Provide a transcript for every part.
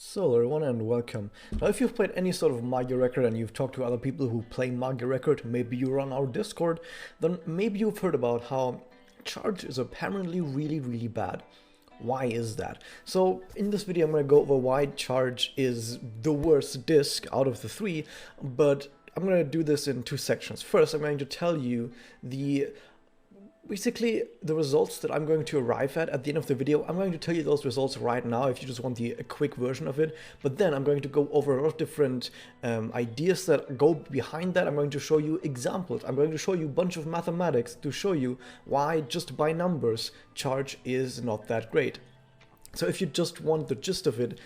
So everyone and welcome. Now if you've played any sort of Magia record and you've talked to other people who play Magia record, maybe you're on our Discord, then maybe you've heard about how charge is apparently really bad. Why is that? So in this video I'm going to go over why charge is the worst disc out of the three, but I'm going to do this in two sections. First I'm going to tell you basically the results that I'm going to arrive at the end of the video. I'm going to tell you those results right now if you just want a quick version of it, but then I'm going to go over a lot of different ideas that go behind that. I'm going to show you examples. I'm going to show you a bunch of mathematics to show you why just by numbers charge is not that great. So if you just want the gist of it,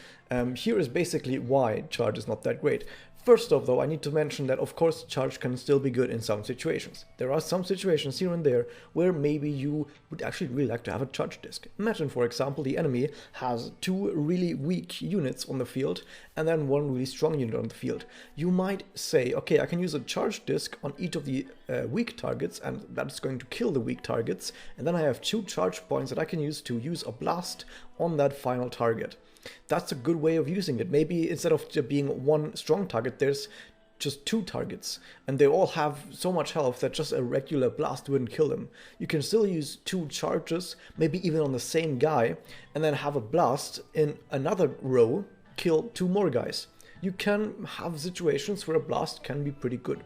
here is basically why charge is not that great. First off though, I need to mention that of course charge can still be good in some situations. There are some situations here and there where maybe you would actually really like to have a charge disc. Imagine for example the enemy has two really weak units on the field and then one really strong unit on the field. You might say, okay, I can use a charge disc on each of the weak targets and that's going to kill the weak targets, and then I have two charge points that I can use to use a blast on that final target. That's a good way of using it. Maybe instead of there being one strong target, there's just two targets and they all have so much health that just a regular blast wouldn't kill them. You can still use two charges, maybe even on the same guy, and then have a blast in another row kill two more guys. You can have situations where a blast can be pretty good.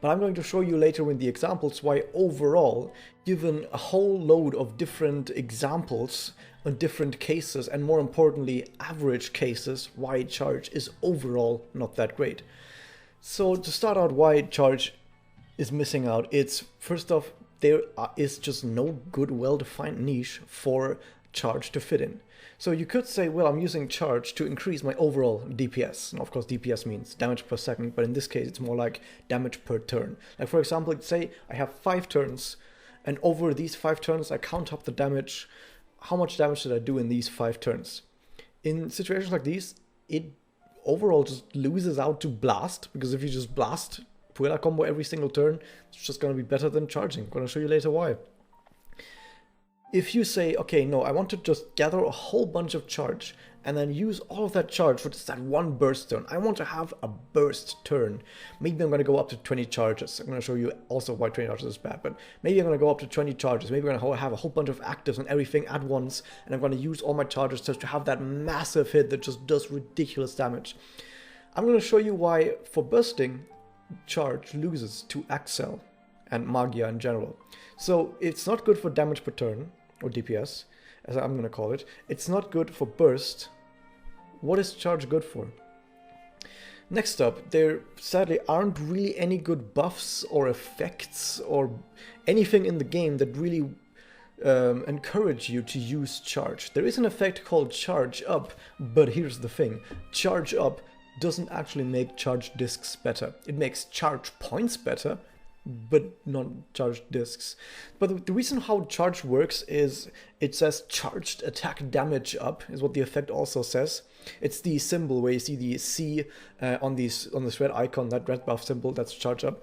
But I'm going to show you later in the examples why overall, given a whole load of different examples on different cases, and more importantly average cases, why charge is overall not that great. So to start out why charge is missing out, it's first off, there is just no good well-defined niche for charge to fit in. So you could say, well, I'm using charge to increase my overall DPS. And of course, DPS means damage per second, but in this case, it's more like damage per turn. Like for example, say I have 5 turns, and over these 5 turns, I count up the damage. How much damage did I do in these 5 turns? In situations like these, it overall just loses out to blast, because if you just blast Puella combo every single turn, it's just going to be better than charging. I'm going to show you later why. If you say, okay, no, I want to just gather a whole bunch of charge and then use all of that charge for just that one burst turn. I want to have a burst turn. Maybe I'm going to go up to 20 charges. I'm going to show you also why 20 charges is bad, but maybe I'm going to go up to 20 charges. Maybe I'm going to have a whole bunch of actives and everything at once, and I'm going to use all my charges just to have that massive hit that just does ridiculous damage. I'm going to show you why for bursting, charge loses to Axel and Magia in general. So it's not good for damage per turn, or DPS, as I'm going to call it. It's not good for burst. What is charge good for? Next up, there sadly aren't really any good buffs or effects or anything in the game that really encourage you to use charge. There is an effect called charge up, but here's the thing. Charge up doesn't actually make charge discs better. It makes charge points better, but not charged discs. But the reason how charge works is it says charged attack damage up, is what the effect also says. It's the symbol where you see the C on this red icon, that red buff symbol, that's charge up.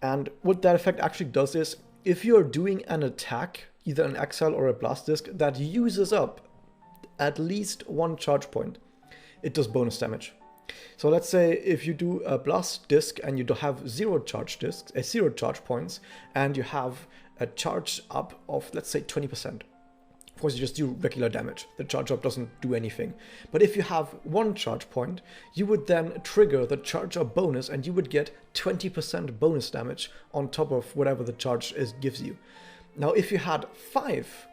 And what that effect actually does is, if you're doing an attack, either an Exile or a Blast Disc, that uses up at least one charge point, it does bonus damage. So let's say if you do a blast disc and you have 0 charge discs, 0 charge points, and you have a charge up of, let's say, 20%. Of course, you just do regular damage. The charge up doesn't do anything. But if you have 1 charge point, you would then trigger the charge up bonus and you would get 20% bonus damage on top of whatever the charge gives you. Now, if you had 5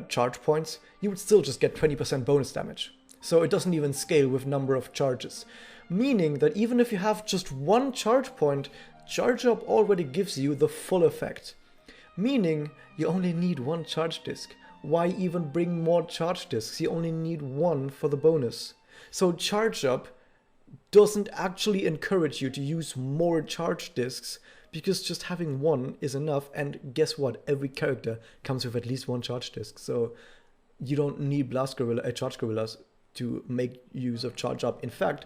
charge points, you would still just get 20% bonus damage. So it doesn't even scale with number of charges. Meaning that even if you have just 1 charge point, charge up already gives you the full effect. Meaning you only need 1 charge disc. Why even bring more charge discs? You only need 1 for the bonus. So charge up doesn't actually encourage you to use more charge discs, because just having 1 is enough, and guess what? Every character comes with at least 1 charge disc. So you don't need charge gorillas to make use of charge up. In fact,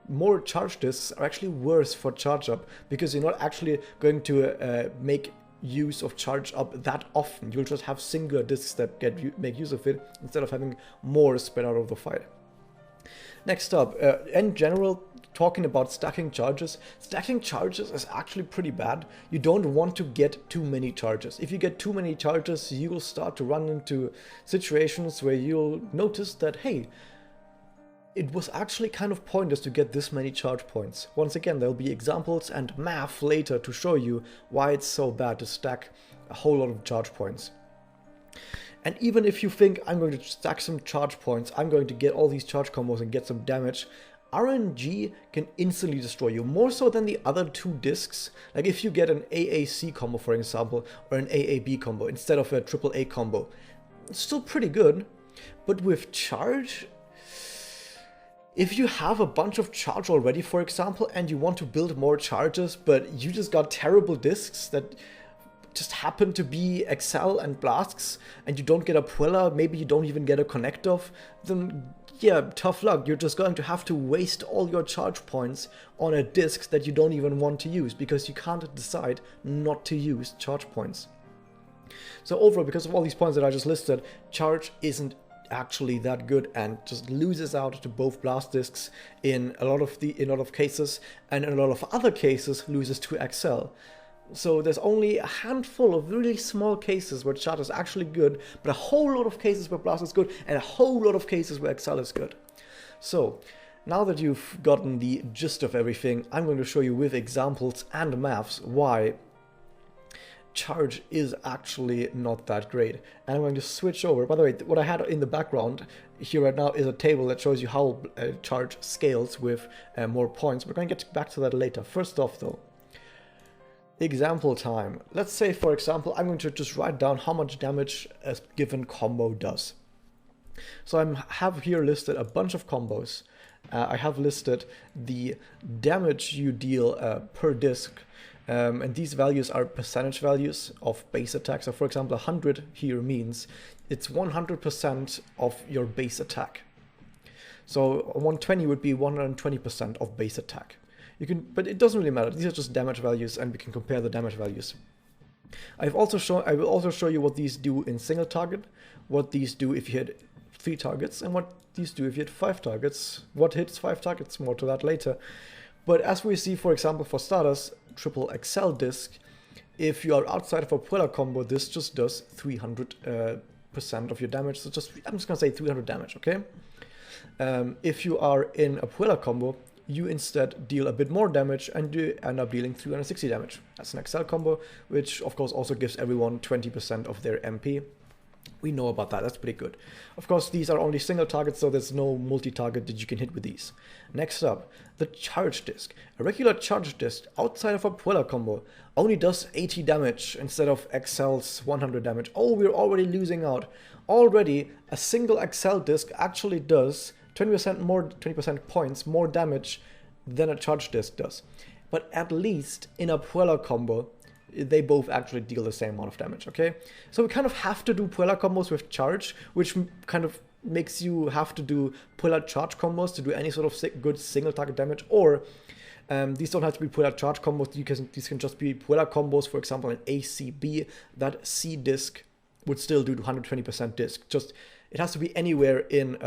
more charge discs are actually worse for charge up, because you're not actually going to make use of charge up that often. You'll just have singular discs that make use of it instead of having more spread out of the fight. Next up, in general, talking about stacking charges is actually pretty bad. You don't want to get too many charges. If you get too many charges, you will start to run into situations where you'll notice that, hey, it was actually kind of pointless to get this many charge points. Once again, there'll be examples and math later to show you why it's so bad to stack a whole lot of charge points. And even if you think I'm going to stack some charge points, I'm going to get all these charge combos and get some damage, RNG can instantly destroy you, more so than the other two discs. Like if you get an AAC combo, for example, or an AAB combo instead of a AAA combo, it's still pretty good. But with charge, if you have a bunch of charge already, for example, and you want to build more charges, but you just got terrible discs that just happen to be Excel and Blasts, and you don't get a Puella, maybe you don't even get a Connect Off, then yeah, tough luck. You're just going to have to waste all your charge points on a disc that you don't even want to use, because you can't decide not to use charge points. So overall, because of all these points that I just listed, charge isn't actually that good and just loses out to both blast discs in a lot of cases, and in a lot of other cases loses to Excel. So there's only a handful of really small cases where charge is actually good, but a whole lot of cases where blast is good, and a whole lot of cases where Excel is good. So now that you've gotten the gist of everything, I'm going to show you with examples and maths why charge is actually not that great. And I'm going to switch over. By the way, what I had in the background here right now is a table that shows you how charge scales with more points. We're going to get back to that later. First off though, example time. Let's say, for example, I'm going to just write down how much damage a given combo does. So I have here listed a bunch of combos. I have listed the damage you deal per disc, and these values are percentage values of base attack. So for example, 100 here means it's 100% of your base attack. So 120 would be 120% of base attack. But it doesn't really matter. These are just damage values, and we can compare the damage values. I will also show you what these do in single target, what these do if you hit 3 targets, and what these do if you hit 5 targets. What hits 5 targets, more to that later. But as we see, for example, for starters, triple XL disc, if you are outside of a Puella combo, this just does 300% of your damage. So I'm just gonna say 300 damage, okay? If you are in a Puella combo, you instead deal a bit more damage and you end up dealing 360 damage. That's an XL combo, which of course also gives everyone 20% of their MP. We know about that, that's pretty good. Of course, these are only single targets, so there's no multi-target that you can hit with these. Next up, the charge disc. A regular charge disc outside of a Puella combo only does 80 damage instead of XL's 100 damage. Oh, we're already losing out. Already, a single XL disc actually does 20% points more damage than a charge disc does. But at least in a Puella combo, they both actually deal the same amount of damage, okay? So we kind of have to do Puella combos with charge, which kind of makes you have to do Puella charge combos to do any sort of good single target damage, or these don't have to be Puella charge combos, these can just be Puella combos, for example, in ACB, that C disc would still do 120% disc. Just, it has to be anywhere in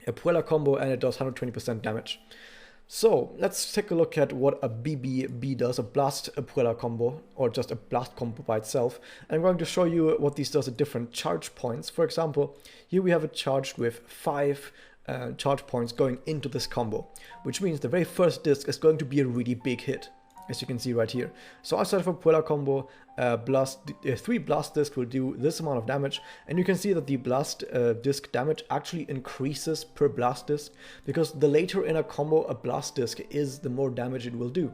a Puella combo and it does 120% damage. So let's take a look at what a BBB does, a Puella combo, or just a blast combo by itself. And I'm going to show you what these does at different charge points. For example, here we have it charged with 5 charge points going into this combo, which means the very first disc is going to be a really big hit, as you can see right here. So outside of a Puella combo, 3 blast discs will do this amount of damage, and you can see that the blast disc damage actually increases per blast disc, because the later in a combo a blast disc is, the more damage it will do.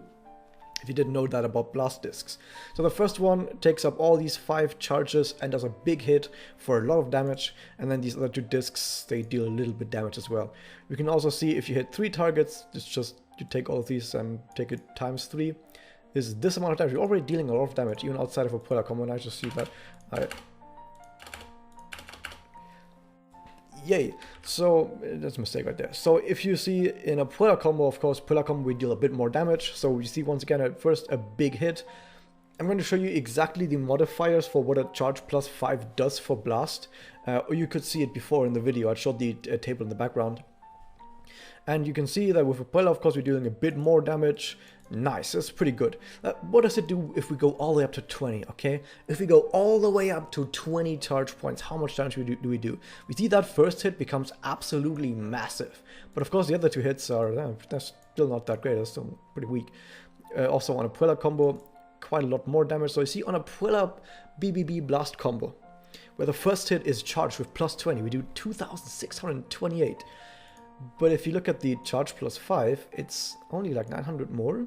If you didn't know that about blast discs. So the first one takes up all these 5 charges and does a big hit for a lot of damage, and then these other 2 discs, they deal a little bit damage as well. We can also see if you hit 3 targets, it's just you take all of these and take it times 3. Is this amount of damage. You're already dealing a lot of damage, even outside of a Puella combo, and I just see that. Yay. So, that's a mistake right there. So, if you see in a Puella combo, of course, Puella combo we deal a bit more damage. So, you see once again at first a big hit. I'm going to show you exactly the modifiers for what a charge plus 5 does for blast. Or you could see it before in the video. I showed the table in the background. And you can see that with Propeller, of course, we're doing a bit more damage. Nice, that's pretty good. What does it do if we go all the way up to 20, okay? If we go all the way up to 20 charge points, how much damage do we do? We see that first hit becomes absolutely massive. But of course, the other two hits are, that's still not that great, that's still pretty weak. Also on a Propeller combo, quite a lot more damage. So you see on a Propeller BBB blast combo, where the first hit is charged with plus 20, we do 2,628. But if you look at the charge plus 5, it's only like 900 more.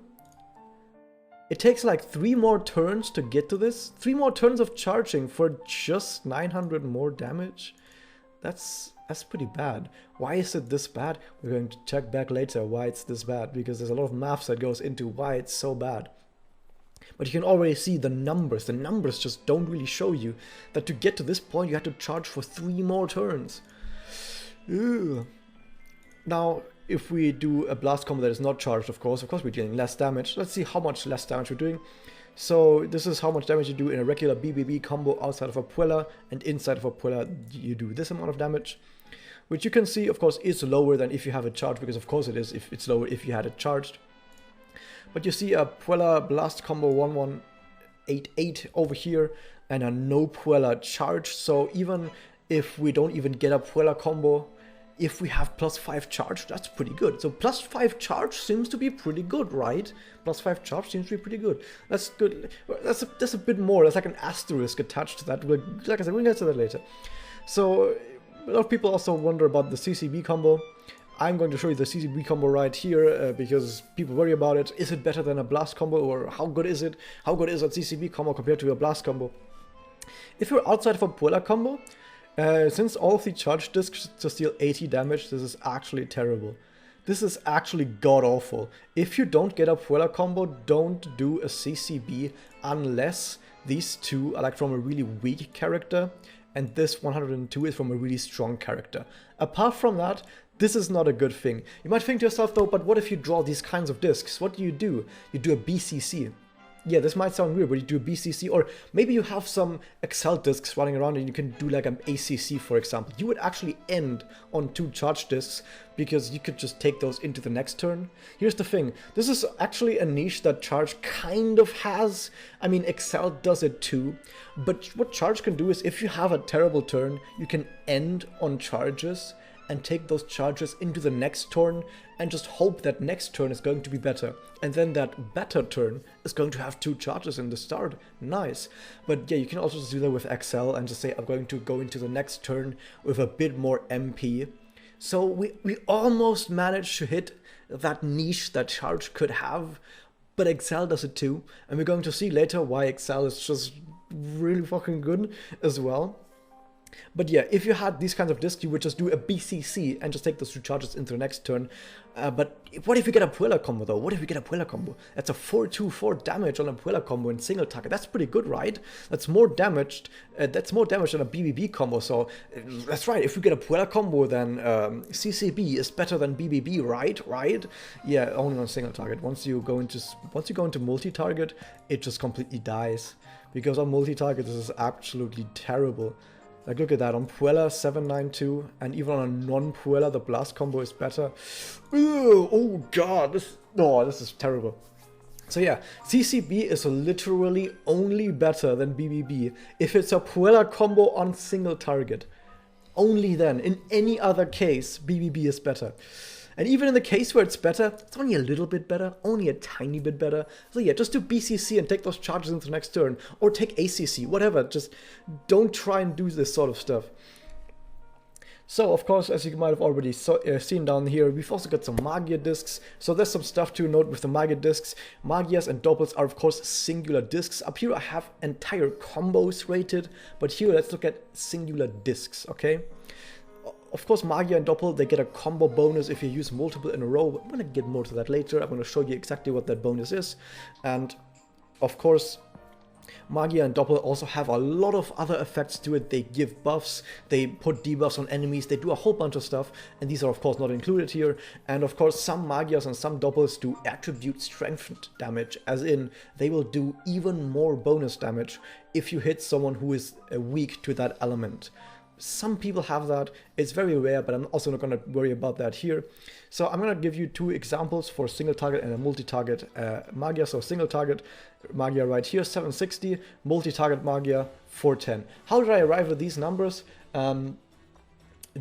It takes like 3 more turns to get to this. 3 more turns of charging for just 900 more damage. That's pretty bad. Why is it this bad? We're going to check back later why it's this bad, because there's a lot of maths that goes into why it's so bad. But you can already see the numbers. The numbers just don't really show you that to get to this point you have to charge for 3 more turns. Ew. Now, if we do a blast combo that is not charged, of course we're dealing less damage. Let's see how much less damage we're doing. So this is how much damage you do in a regular BBB combo outside of a Propeller, and inside of a Propeller you do this amount of damage. Which you can see, of course, is lower than if you have it charged, because of course it is, if it's lower if you had it charged. But you see a Propeller blast combo 1188 over here, and a no Propeller charge. So even if we don't even get a Propeller combo, if we have plus 5 charge, that's pretty good. So plus 5 charge seems to be pretty good, right? Plus 5 charge seems to be pretty good. That's good. That's a bit more. That's like an asterisk attached to that. Like I said, we'll get to that later. So a lot of people also wonder about the CCB combo. I'm going to show you the CCB combo right here because people worry about it. Is it better than a blast combo, or how good is it? How good is a CCB combo compared to a blast combo? If you're outside of a Propeller combo, since all of the charge discs just deal 80 damage, this is actually terrible. This is actually god-awful. If you don't get a Propeller combo, don't do a CCB unless these two are like from a really weak character, and this 102 is from a really strong character. Apart from that, this is not a good thing. You might think to yourself though, but what if you draw these kinds of discs? What do? You do a BCC. Yeah, this might sound weird, but you do a BCC, or maybe you have some Excel discs running around and you can do like an ACC, for example. You would actually end on 2 charge discs because you could just take those into the next turn. Here's the thing, this is actually a niche that Charge kind of has. I mean, Excel does it too, but what Charge can do is if you have a terrible turn, you can end on charges and take those charges into the next turn and just hope that next turn is going to be better. And then that better turn is going to have 2 charges in the start. Nice. But yeah, you can also just do that with Excel and just say, I'm going to go into the next turn with a bit more MP. So we almost managed to hit that niche that Charge could have, but Excel does it too. And we're going to see later why Excel is just really fucking good as well. But yeah, if you had these kinds of discs, you would just do a BCC and just take those 2 charges into the next turn. But what if we get a Propeller combo though? What if we get a Propeller combo? That's a 424 damage on a Propeller combo in single target. That's pretty good, right? That's more damage than a BBB combo. So that's right. If we get a Propeller combo, then CCB is better than BBB, right? Right? Yeah, only on single target. Once you go into multi-target, it just completely dies, because on multi-target this is absolutely terrible. Like, look at that, on Propeller 792, and even on a non-Propeller the blast combo is better. Ew, oh god, this is terrible. So yeah, CCB is literally only better than BBB if it's a Propeller combo on single target. Only then. In any other case, BBB is better. And even in the case where it's better, it's only a little bit better, only a tiny bit better. So yeah, just do BCC and take those charges into the next turn, or take ACC, whatever. Just don't try and do this sort of stuff. So of course, as you might have already seen down here, we've also got some Magia discs. So there's some stuff to note with the Magia discs. Magias and Doppels are of course singular discs. Up here I have entire combos rated, but here let's look at singular discs, okay? Of course, Magia and Doppel, they get a combo bonus if you use multiple in a row. I'm going to get more to that later. I'm going to show you exactly what that bonus is. And of course, Magia and Doppel also have a lot of other effects to it. They give buffs, they put debuffs on enemies, they do a whole bunch of stuff, and these are of course not included here. And of course, some Magias and some Doppels do attribute strengthened damage, as in they will do even more bonus damage if you hit someone who is weak to that element. Some people have that. It's very rare, but I'm also not going to worry about that here. So I'm going to give you two examples for single target and a multi-target Magia. So single target Magia right here, 760, multi-target Magia, 410. How did I arrive at these numbers?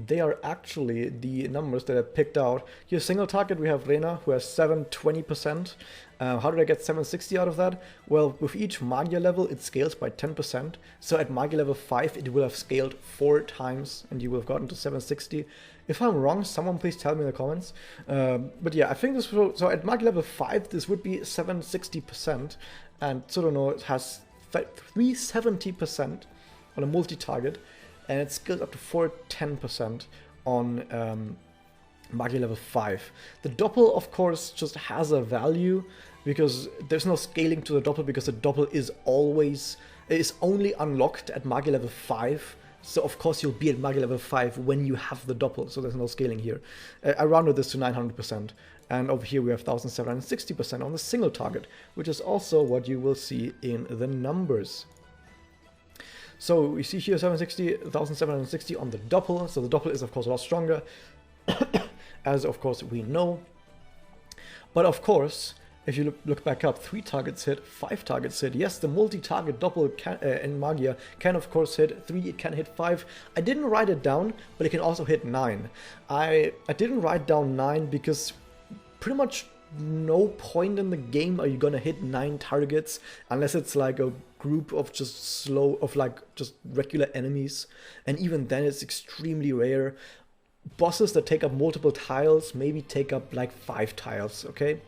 They are actually the numbers that I picked out. Here, single target, we have Rena, who has 720%. How did I get 760 out of that? Well, with each Magia level, it scales by 10%. So at Magia level 5, it will have scaled 4 times, and you will have gotten to 760. If I'm wrong, someone please tell me in the comments. But yeah, I think this will, so at Magia level 5, this would be 760%. And Tsuruno, it has 370% on a multi-target. And it scales up to 410% on Magia level 5. The Doppel, of course, just has a value because there's no scaling to the Doppel, because the Doppel is only unlocked at Magia level 5. So of course you'll be at Magia level 5 when you have the Doppel, so there's no scaling here. I rounded this to 900%. And over here we have 1760% on the single target, which is also what you will see in the numbers. So we see here 1760 on the Doppel. So the Doppel is of course a lot stronger, as of course we know. But of course, if you look back up, 3 targets hit, 5 targets hit. Yes, the multi-target Doppel in Magia can of course hit 3, it can hit 5. I didn't write it down, but it can also hit 9. I didn't write down 9 because pretty much no point in the game are you gonna hit 9 targets unless it's like a group of just regular enemies, and even then it's extremely rare. Bosses that take up multiple tiles maybe take up like 5 tiles, okay,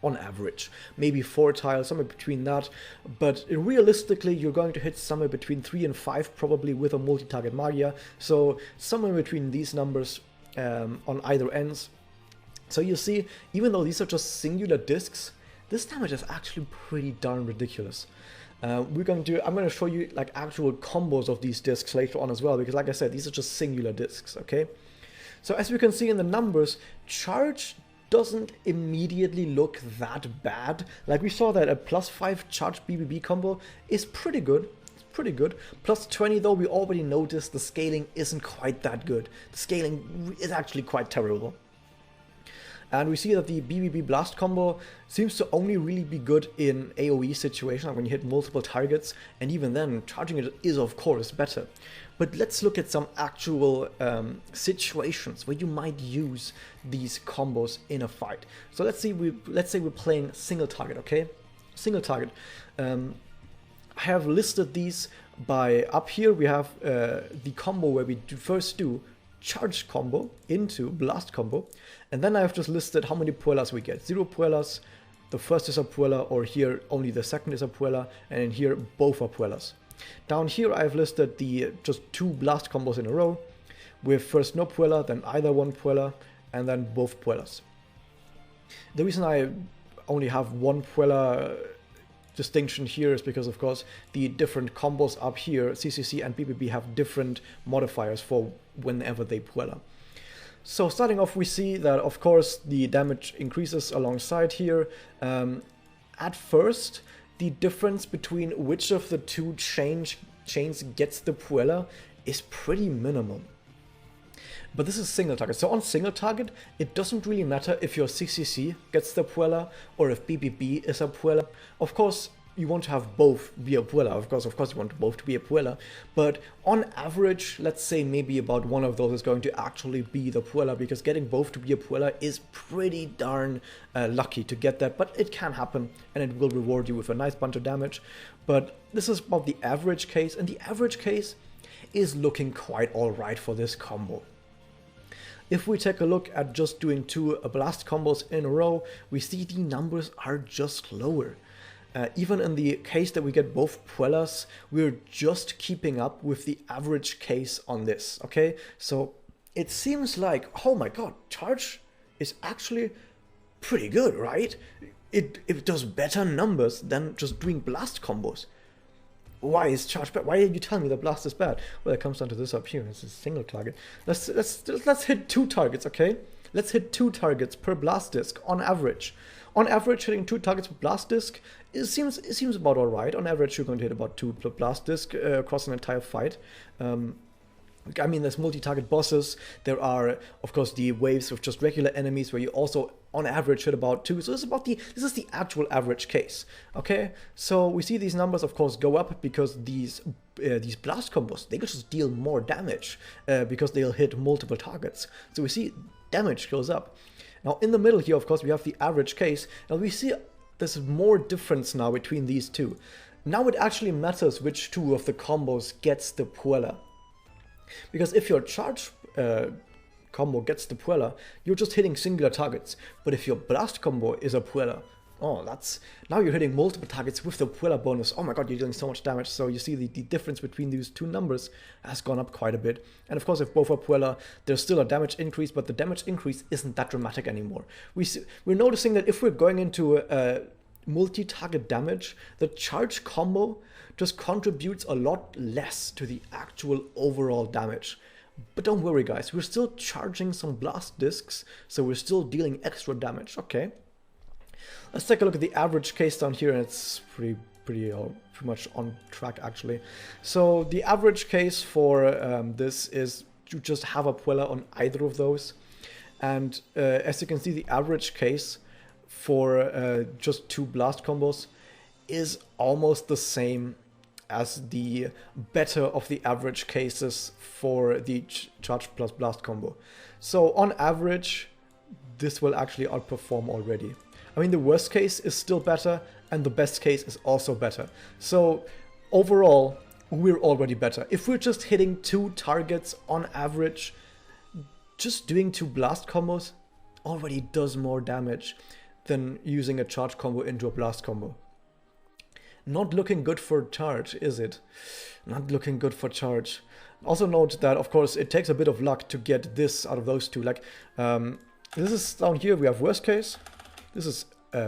on average, maybe 4 tiles, somewhere between that. But realistically you're going to hit somewhere between 3 and 5 probably with a multi-target Magia, so somewhere between these numbers on either ends. So you see, even though these are just singular discs, this damage is actually pretty darn ridiculous. I'm going to show you like actual combos of these discs later on as well, because like I said, these are just singular discs, okay? So as we can see in the numbers, charge doesn't immediately look that bad. Like we saw that a +5 charge BBB combo is pretty good. It's pretty good. +20 though, we already noticed the scaling isn't quite that good. The scaling is actually quite terrible. And we see that the BBB Blast combo seems to only really be good in AoE situations, like when you hit multiple targets, and even then, charging it is of course better. But let's look at some actual situations where you might use these combos in a fight. So let's say we're playing single target, okay? Single target. I have listed these by up here. We have the combo where we first do charge combo into blast combo, and then I have just listed how many puellas we get. 0 puellas, the first is a puella, or here only the second is a puella, and in here both are puellas. Down here I have listed the just 2 blast combos in a row, with first no puella, then either one puella, and then both puellas. The reason I only have one puella distinction here is because of course the different combos up here, CCC and BBB, have different modifiers for whenever they puella. So starting off, we see that of course the damage increases alongside here. At first, the difference between which of the 2 chains gets the puella is pretty minimal. But this is single target. So on single target, it doesn't really matter if your CCC gets the puella or if BBB is a puella. Of course, you want to have both be a puella. Of course, you want both to be a puella. But on average, let's say maybe about one of those is going to actually be the puella, because getting both to be a puella is pretty darn lucky to get that. But it can happen, and it will reward you with a nice bunch of damage. But this is about the average case, and the average case is looking quite alright for this combo. If we take a look at just doing 2 blast combos in a row, we see the numbers are just lower. Even in the case that we get both puellas, we're just keeping up with the average case on this, okay? So it seems like, oh my god, charge is actually pretty good, right? It does better numbers than just doing blast combos. Why is charge bad? Why did you tell me the blast is bad? Well, it comes down to this up here. It's a single target. Let's hit 2 targets, okay? Let's hit 2 targets per blast disc on average. On average, hitting 2 targets per blast disc, it seems about alright. On average, you're going to hit about 2 per blast disc across an entire fight. I mean, there's multi-target bosses. There are, of course, the waves of just regular enemies where you also, on average, hit about 2. So this is the actual average case. Okay, so we see these numbers, of course, go up because these blast combos, they just deal more damage because they'll hit multiple targets. So we see damage goes up. Now in the middle here, of course, we have the average case. Now we see there's more difference now between these two. Now it actually matters which two of the combos gets the Puella. Because if your charge combo gets the Puella, you're just hitting singular targets. But if your blast combo is a Puella, oh, now you're hitting multiple targets with the Puella bonus. Oh my god, you're doing so much damage. So you see the difference between these two numbers has gone up quite a bit. And of course, if both are Puella, there's still a damage increase, but the damage increase isn't that dramatic anymore. We're noticing that if we're going into multi-target damage, the charge combo just contributes a lot less to the actual overall damage. But don't worry guys, we're still charging some blast discs, so we're still dealing extra damage. Okay, let's take a look at the average case down here, and it's pretty much on track actually. So the average case for this is to just have a Puella on either of those, and as you can see, the average case for just 2 blast combos is almost the same as the better of the average cases for the charge plus blast combo. So on average, this will actually outperform already. I mean, the worst case is still better and the best case is also better. So overall, we're already better. If we're just hitting 2 targets on average, just doing 2 blast combos already does more damage than using a charge combo into a blast combo. Not looking good for charge, is it? Not looking good for charge. Also note that, of course, it takes a bit of luck to get this out of those two. Like, this is down here, we have worst case, this is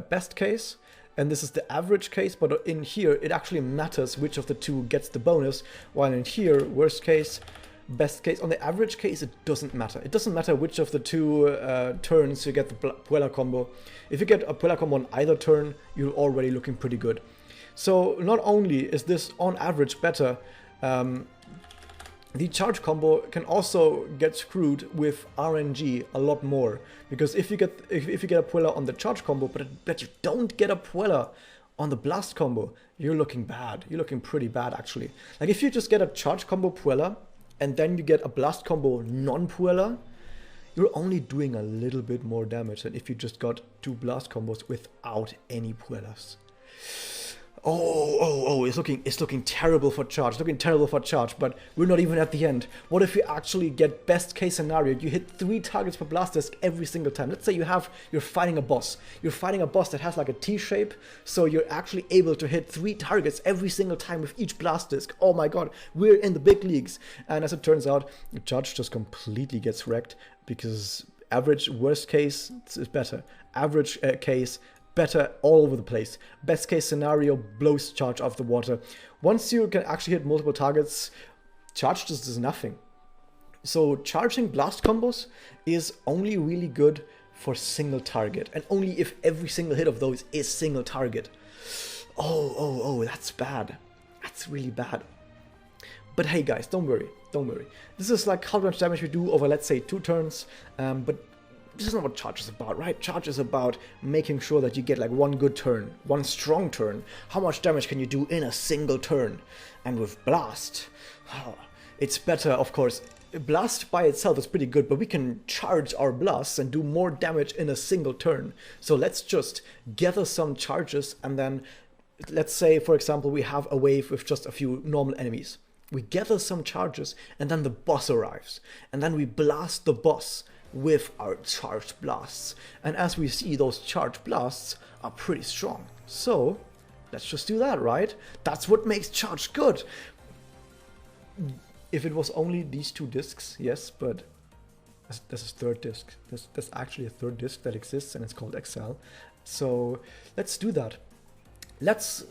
best case, and this is the average case, but in here, it actually matters which of the two gets the bonus, while in here, worst case, best case. On the average case, it doesn't matter. It doesn't matter which of the two turns you get the Puella combo. If you get a Puella combo on either turn, you're already looking pretty good. So not only is this on average better, the charge combo can also get screwed with RNG a lot more, because if you get a Puella on the charge combo, but you don't get a Puella on the blast combo, you're looking bad. You're looking pretty bad actually. Like if you just get a charge combo Puella and then you get a blast combo non-Puella, you're only doing a little bit more damage than if you just got 2 blast combos without any Puellas. Oh, it's looking terrible for charge, but we're not even at the end. What if you actually get best case scenario, you hit 3 targets per blast disc every single time. Let's say you're fighting a boss. You're fighting a boss that has like a T-shape, so you're actually able to hit 3 targets every single time with each blast disc. Oh my god, we're in the big leagues. And as it turns out, the charge just completely gets wrecked, because average worst case is better. Average case better all over the place. Best case scenario blows charge off the water. Once you can actually hit multiple targets, charge just does nothing. So charging blast combos is only really good for single target, and only if every single hit of those is single target. Oh, that's bad. That's really bad. But hey guys, don't worry. This is like how much damage we do over, let's say, 2 turns, but this is not what charge is about, right? Charge is about making sure that you get like 1 good turn, 1 strong turn. How much damage can you do in a single turn? And with blast, it's better, of course. Blast by itself is pretty good, but we can charge our blasts and do more damage in a single turn. So let's just gather some charges, and then let's say, for example, we have a wave with just a few normal enemies. We gather some charges, and then the boss arrives, and then we blast the boss with our charged blasts. And as we see, those charged blasts are pretty strong. So let's just do that, right? That's what makes charge good. If it was only these 2 discs, yes, but this is 3rd disc. There's actually a 3rd disc that exists, and it's called Excel. So let's do that. Let's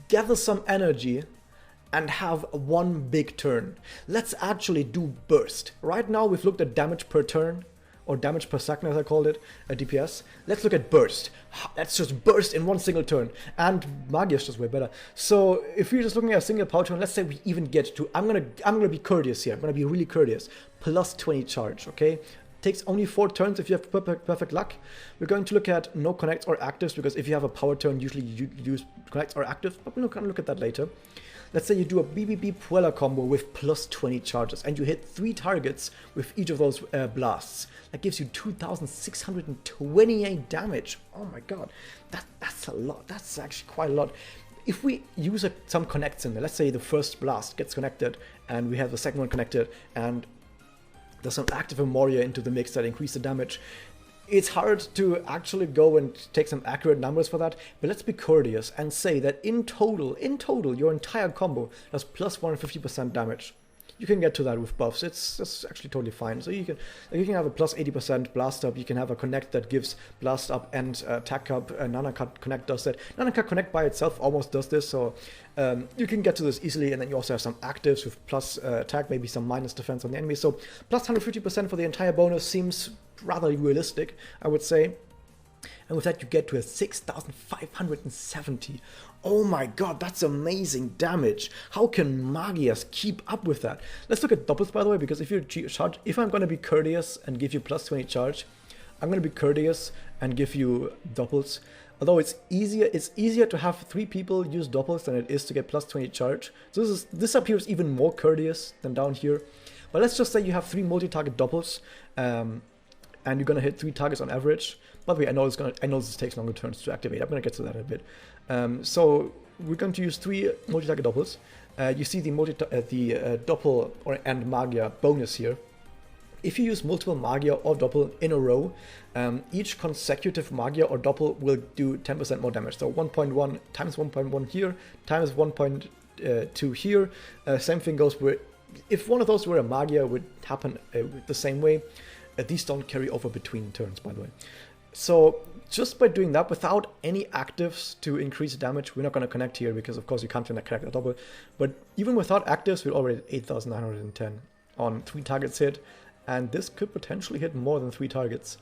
gather some energy and have 1 big turn. Let's actually do burst. Right now we've looked at damage per turn. or damage per second as I called it, DPS. Let's look at burst. Let's just burst in one single turn, and Magia is just way better. So if we're just looking at a single power turn, let's say we even get to, I'm gonna be courteous here, I'm gonna be really courteous, plus 20 charge, okay? Takes only 4 turns if you have perfect luck. We're going to look at no connects or actives, because if you have a power turn, usually you use connects or actives, but we're gonna look at that later. Let's say you do a BBB Puella combo with plus 20 charges, and you hit 3 targets with each of those blasts. That gives you 2,628 damage. Oh my god, that's a lot. That's actually quite a lot. If we use some connects in there, let's say the first blast gets connected, and we have the second one connected, and there's some active Magia into the mix that increase the damage. It's hard to actually go and take some accurate numbers for that, but let's be courteous and say that in total, your entire combo does plus 150% damage. You can get to that with buffs. That's actually totally fine. So you can have a plus 80% blast up. You can have a connect that gives blast up and attack up. Nanacut connect does that. Nanacut connect by itself almost does this. So you can get to this easily. And then you also have some actives with plus attack, maybe some minus defense on the enemy. So plus 150% for the entire bonus seems rather realistic, I would say. And with that you get to a 6,570. Oh my god, that's amazing damage. How can Magias keep up with that? Let's look at doubles, by the way, because if I'm going to be courteous and give you plus 20 charge, I'm going to be courteous and give you doubles. Although it's easier to have 3 people use doubles than it is to get plus 20 charge. So this appears even more courteous than down here. But let's just say you have 3 multi-target doubles, and you're gonna hit 3 targets on average. By the way, I know this takes longer turns to activate. I'm gonna get to that in a bit. So we're going to use 3 multi-target doubles. You see the double and Magia bonus here. If you use multiple Magia or double in a row, each consecutive Magia or double will do 10% more damage. So 1.1 times 1.1 here, times 1.2 here. Same thing goes where if one of those were a Magia, would happen the same way. These don't carry over between turns, by the way. So just by doing that without any actives to increase damage, we're not going to connect here because of course you can't connect a double. But even without actives, we're already at 8,910 on 3 targets hit, and this could potentially hit more than 3 targets.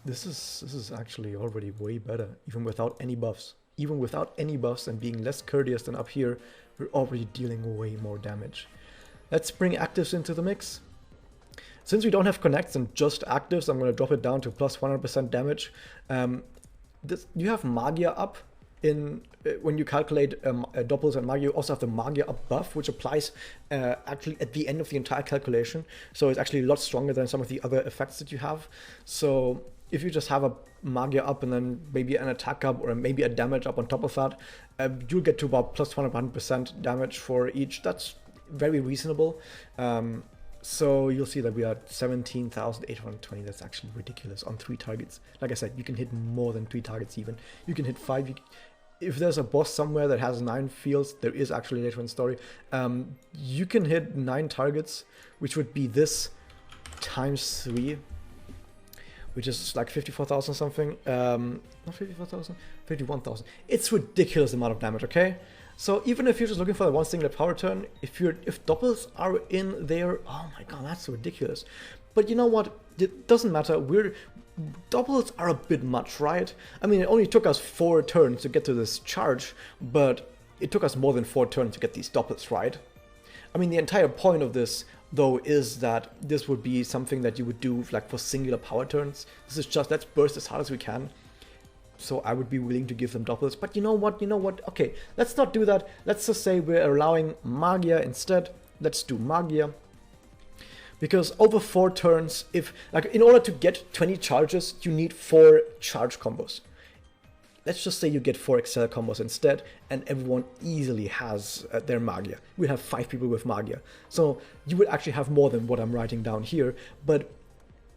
This is actually already way better, even without any buffs. Even without any buffs and being less courteous than up here, we're already dealing way more damage. Let's bring actives into the mix. Since we don't have connects and just actives, I'm going to drop it down to plus 100% damage. You have Magia up in when you calculate doubles and Magia. You also have the Magia up buff, which applies actually at the end of the entire calculation. So it's actually a lot stronger than some of the other effects that you have. So if you just have a Magia up and then maybe an attack up or maybe a damage up on top of that, you'll get to about plus 100% damage for each. That's very reasonable. So you'll see that we are at 17,820. That's actually ridiculous on 3 targets. Like I said, you can hit more than 3 targets even. You can hit 5. If there's a boss somewhere that has 9 fields, there is actually later in the story, you can hit 9 targets, which would be this times 3, which is like 54,000 something. Not 54,000, 51,000. It's ridiculous amount of damage, okay? So even if you're just looking for the one single power turn, if doubles are in there, oh my god, that's ridiculous. But you know what? It doesn't matter. Doubles are a bit much, right? I mean, it only took us 4 turns to get to this charge, but it took us more than 4 turns to get these doubles, right? I mean, the entire point of this, though, is that this would be something that you would do like for singular power turns. This is just, let's burst as hard as we can. So I would be willing to give them doubles. But you know what? Okay, let's not do that. Let's just say we're allowing Magia instead. Let's do Magia. Because over 4 turns, in order to get 20 charges, you need 4 charge combos. Let's just say you get 4 Excel combos instead, and everyone easily has their Magia. We have 5 people with Magia. So you would actually have more than what I'm writing down here. But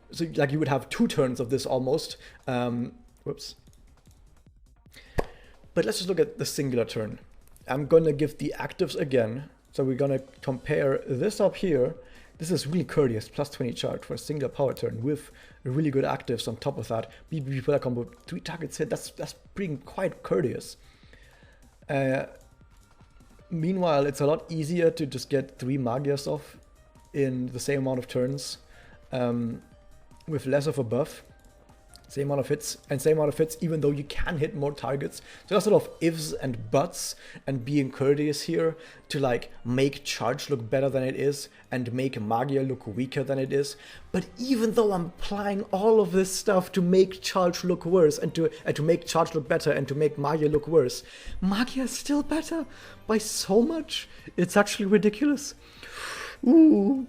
so like you would have 2 turns of this almost. Whoops. But let's just look at the singular turn. I'm going to give the actives again. So we're going to compare this up here. This is really courteous, plus 20 charge for a single power turn with really good actives on top of that. BBB player combo, 3 targets hit, that's pretty quite courteous. Meanwhile, it's a lot easier to just get 3 Magias off in the same amount of turns. with less of a buff. Same amount of hits, and same amount of hits, even though you can hit more targets. So there's a lot of ifs and buts and being courteous here to like make charge look better than it is and make Magia look weaker than it is. But even though I'm applying all of this stuff to make charge look worse and to make charge look better and to make Magia look worse, Magia is still better by so much. It's actually ridiculous. Ooh.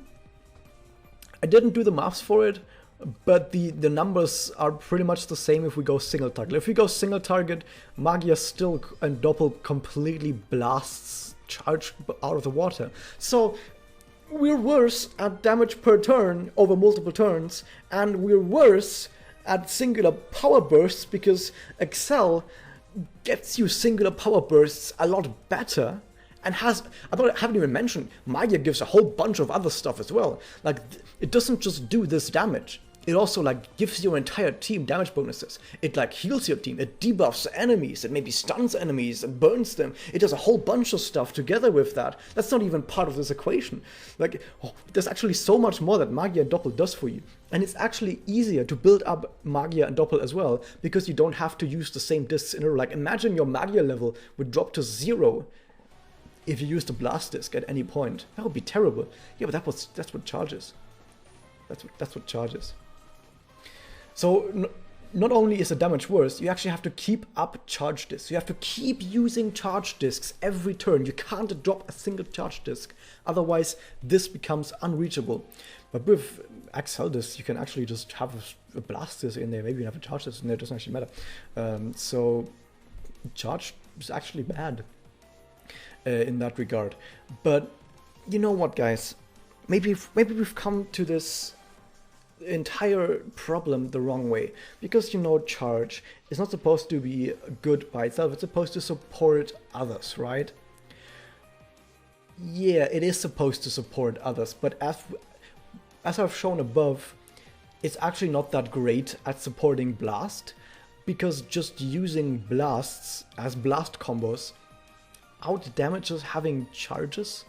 I didn't do the maths for it, but the numbers are pretty much the same if we go single target. If we go single target, Magia still and Doppel completely blasts charge out of the water. So we're worse at damage per turn over multiple turns, and we're worse at singular power bursts because Excel gets you singular power bursts a lot better. And I haven't even mentioned, Magia gives a whole bunch of other stuff as well. Like, it doesn't just do this damage. It also like gives your entire team damage bonuses. It like heals your team, it debuffs enemies, it maybe stuns enemies and burns them. It does a whole bunch of stuff together with that. That's not even part of this equation. Like, there's actually so much more that Magia and Doppel does for you. And it's actually easier to build up Magia and Doppel as well, because you don't have to use the same discs in a row. Like, imagine your Magia level would drop to 0 if you use the blast disc at any point. That would be terrible. Yeah, but that's what charges. That's what charges. So not only is the damage worse, you actually have to keep up charge discs. You have to keep using charge discs every turn. You can't drop a single charge disc, otherwise this becomes unreachable. But with Excel discs, you can actually just have a blast disc in there. Maybe you have a charge disc in there. It doesn't actually matter. So charge is actually bad in that regard. But you know what, guys? Maybe we've come to this entire problem the wrong way, because, you know, charge is not supposed to be good by itself. It's supposed to support others, right? Yeah, it is supposed to support others, but as I've shown above, it's actually not that great at supporting blast, because just using blasts as blast combos out damages having charges.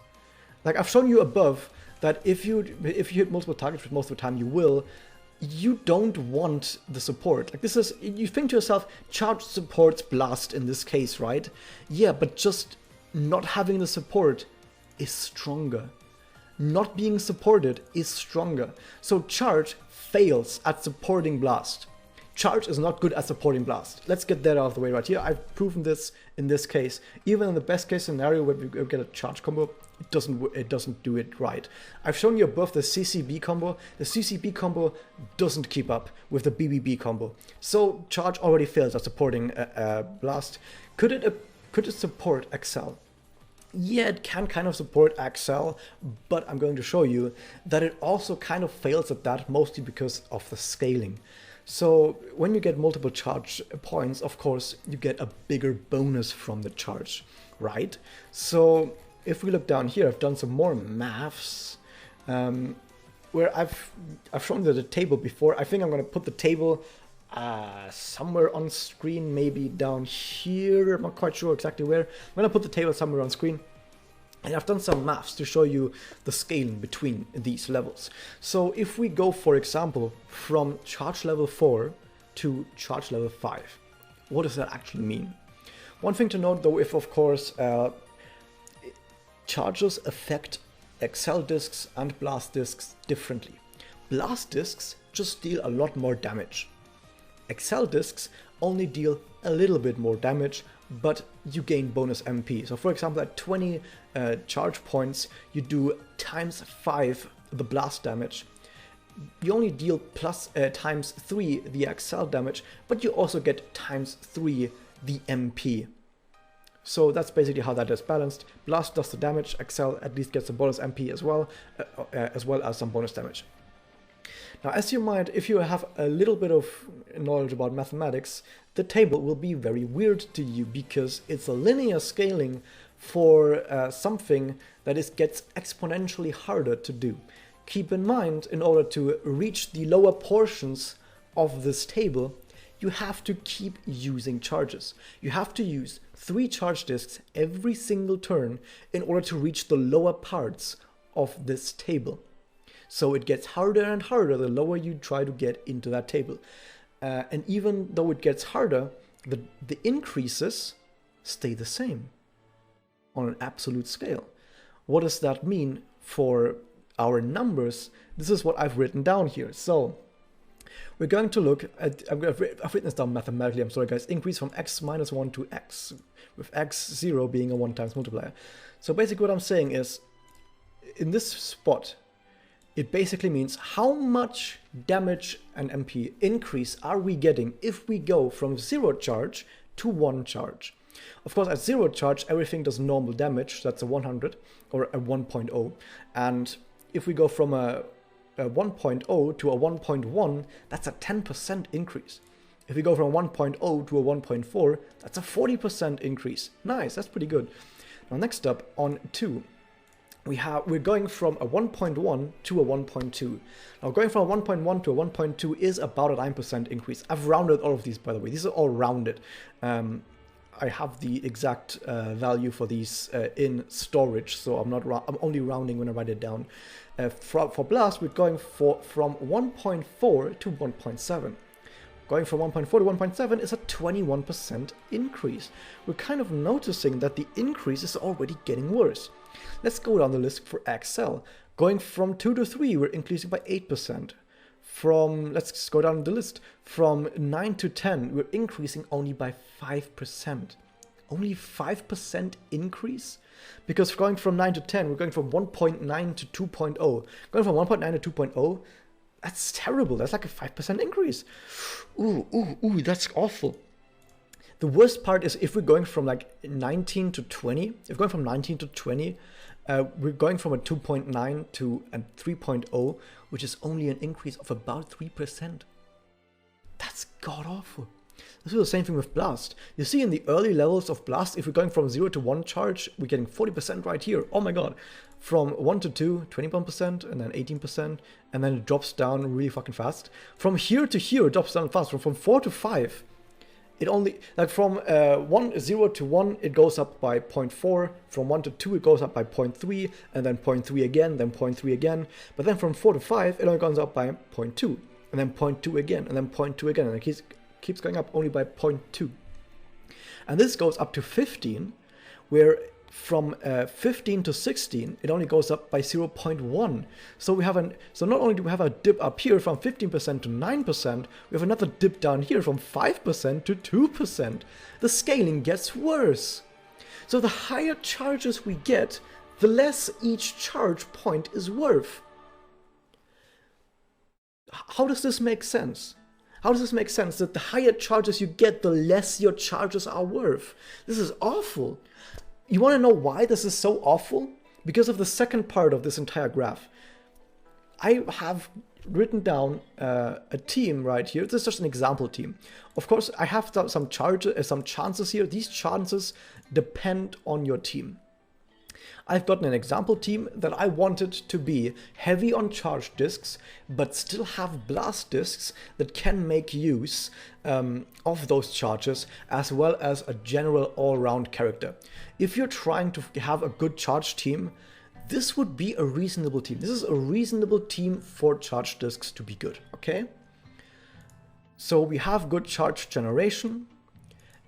Like, I've shown you above that if you hit multiple targets, which most of the time you will, you don't want the support. Like, this is, you think to yourself, charge supports blast in this case, right? Yeah, but just not having the support is stronger. Not being supported is stronger. So charge fails at supporting blast. Charge is not good at supporting blast. Let's get that out of the way right here. I've proven this in this case. Even in the best case scenario where we get a charge combo, it doesn't do it right. I've shown you above the CCB combo. The CCB combo doesn't keep up with the BBB combo. So charge already fails at supporting blast. Could it support Excel? Yeah, it can kind of support Excel, but I'm going to show you that it also kind of fails at that, mostly because of the scaling. So when you get multiple charge points, of course, you get a bigger bonus from the charge, right? So if we look down here, I've done some more maths, where I've shown you the table before. I think I'm going to put the table somewhere on screen, maybe down here. I'm not quite sure exactly where. I'm going to put the table somewhere on screen. And I've done some maths to show you the scaling between these levels. So if we go, for example, from charge level 4 to charge level 5, what does that actually mean? One thing to note, though, if of course charges affect Excel discs and blast discs differently. Blast discs just deal a lot more damage. Excel discs only deal a little bit more damage, but you gain bonus MP. So for example, at 20 charge points, you do ×5 the blast damage. You only deal plus ×3 the Excel damage, but you also get ×3 the MP. So that's basically how that is balanced. Blast does the damage, Excel at least gets a bonus MP as well as some bonus damage. Now, as you might, if you have a little bit of knowledge about mathematics, the table will be very weird to you, because it's a linear scaling for something that gets exponentially harder to do. Keep in mind, in order to reach the lower portions of this table, you have to keep using charges. You have to use 3 charge discs every single turn in order to reach the lower parts of this table. So it gets harder and harder the lower you try to get into that table. And even though it gets harder, the increases stay the same on an absolute scale. What does that mean for our numbers? This is what I've written down here. So we're going to look at, I've written this down mathematically, I'm sorry guys, increase from x minus 1 to x, with x0 being a 1 times multiplier. So basically what I'm saying is, in this spot, it basically means how much damage and MP increase are we getting if we go from 0 charge to 1 charge. Of course, at 0 charge, everything does normal damage, that's a 100, or a 1.0. And if we go from a 1.0 to a 1.1, that's a 10% increase. If we go from a 1.0 to a 1.4, that's a 40% increase. Nice, that's pretty good. Now next up, on 2. We're going from a 1.1 to a 1.2. Now going from a 1.1 to a 1.2 is about a 9% increase. I've rounded all of these, by the way. These are all rounded. I have the exact value for these in storage, so I'm only rounding when I write it down. For Blast, we're going from 1.4 to 1.7. Going from 1.4 to 1.7 is a 21% increase. We're kind of noticing that the increase is already getting worse. Let's go down the list for XL. Going from 2 to 3, we're increasing by 8%. Let's go down the list. From 9 to 10, we're increasing only by 5%. Only 5% increase? Because going from 9 to 10, we're going from 1.9 to 2.0. Going from 1.9 to 2.0, that's terrible. That's like a 5% increase. Ooh, that's awful. The worst part is if we're going from like 19 to 20, if we're going from 19 to 20, we're going from a 2.9 to a 3.0, which is only an increase of about 3%. That's god-awful. This is the same thing with Blast. You see in the early levels of Blast, if we're going from 0 to 1 charge, we're getting 40% right here. Oh my god. From 1 to 2, 21%, and then 18%, and then it drops down really fucking fast. From here to here, it drops down fast. From 4 to 5, it only, like from 0 to 1, it goes up by 0.4. From 1 to 2, it goes up by 0.3, and then 0.3 again, then 0.3 again. But then from 4 to 5, it only goes up by 0.2, and then 0.2 again, and then 0.2 again, and it keeps going up only by 0.2. And this goes up to 15, where from 15 to 16, it only goes up by 0.1. So not only do we have a dip up here from 15% to 9%, we have another dip down here from 5% to 2%. The scaling gets worse. So the higher charges we get, the less each charge point is worth. How does this make sense? How does this make sense that the higher charges you get, the less your charges are worth? This is awful. You want to know why this is so awful? Because of the second part of this entire graph. I have written down a team right here. This is just an example team. Of course, I have some chances here. These chances depend on your team. I've gotten an example team that I wanted to be heavy on charge discs, but still have blast discs that can make use of those charges, as well as a general all-round character. If you're trying to have a good charge team, this would be a reasonable team. This is a reasonable team for charge discs to be good, okay? So we have good charge generation,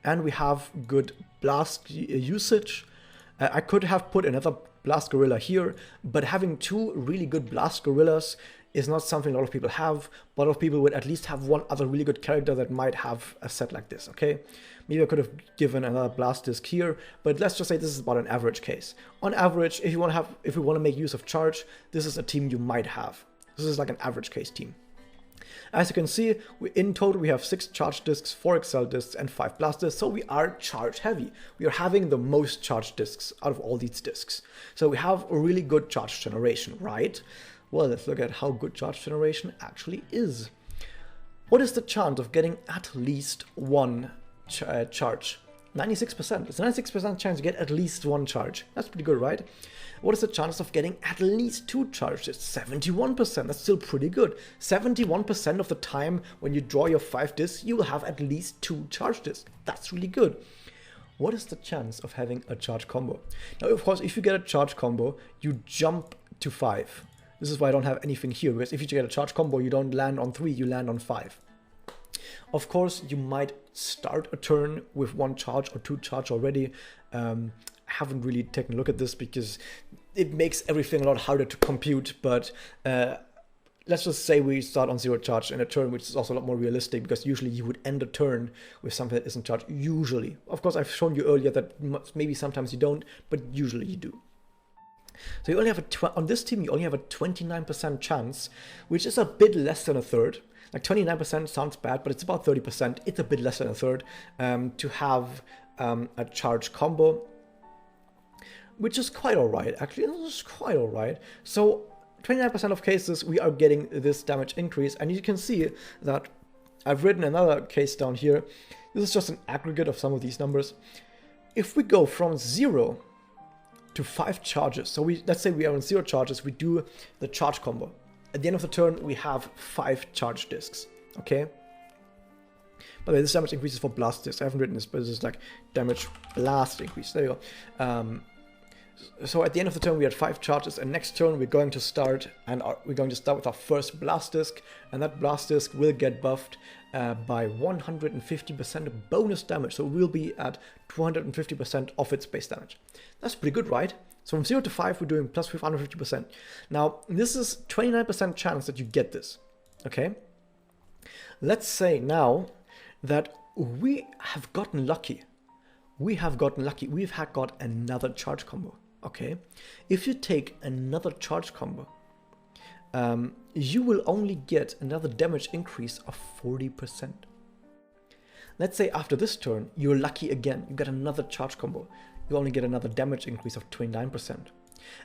and we have good blast usage. I could have put another blast gorilla here, but having two really good blast gorillas is not something a lot of people have. A lot of people would at least have one other really good character that might have a set like this, okay? Maybe I could have given another blast disc here, but let's just say this is about an average case. On average, if you want to make use of charge, this is a team you might have. This is like an average case team. As you can see, in total we have 6 charge discs, 4 Excel discs, and 5 blast discs, so we are charge heavy. We are having the most charge discs out of all these discs. So we have a really good charge generation, right? Well, let's look at how good charge generation actually is. What is the chance of getting at least one charge? 96%. It's a 96% chance to get at least one charge. That's pretty good, right? What is the chance of getting at least 2 charges? 71%. That's still pretty good. 71% of the time when you draw your 5 discs, you will have at least 2 charge discs. That's really good. What is the chance of having a charge combo? Now, of course, if you get a charge combo, you jump to 5. This is why I don't have anything here, because if you get a charge combo, you don't land on 3, you land on 5. Of course, you might start a turn with 1 charge or 2 charge already. I haven't really taken a look at this because it makes everything a lot harder to compute, but let's just say we start on 0 charge in a turn, which is also a lot more realistic, because usually you would end a turn with something that isn't charged. Usually. Of course, I've shown you earlier that maybe sometimes you don't, but usually you do. So you only have on this team, you only have a 29% chance, which is a bit less than a third. Like 29% sounds bad, but it's about 30%. It's a bit less than a third to have a charge combo, which is quite alright. Actually, it's quite alright. So 29% of cases, we are getting this damage increase. And you can see that I've written another case down here. This is just an aggregate of some of these numbers. If we go from 0 to 5 charges, so let's say we are on 0 charges, we do the charge combo. At the end of the turn, we have 5 charge discs, okay? By the way, this damage increases for blast discs. I haven't written this, but this is like damage blast increase. There you go. So at the end of the turn, we had 5 charges, and next turn we're going to start, with our first blast disc, and that blast disc will get buffed by 150% bonus damage. So we'll be at 250% of its base damage. That's pretty good, right? So from 0 to 5, we're doing plus 150%. Now, this is 29% chance that you get this, okay? Let's say now that we have gotten lucky. We've got another charge combo, okay? If you take another charge combo, you will only get another damage increase of 40%. Let's say after this turn, you're lucky again. You get another charge combo. You only get another damage increase of 29%.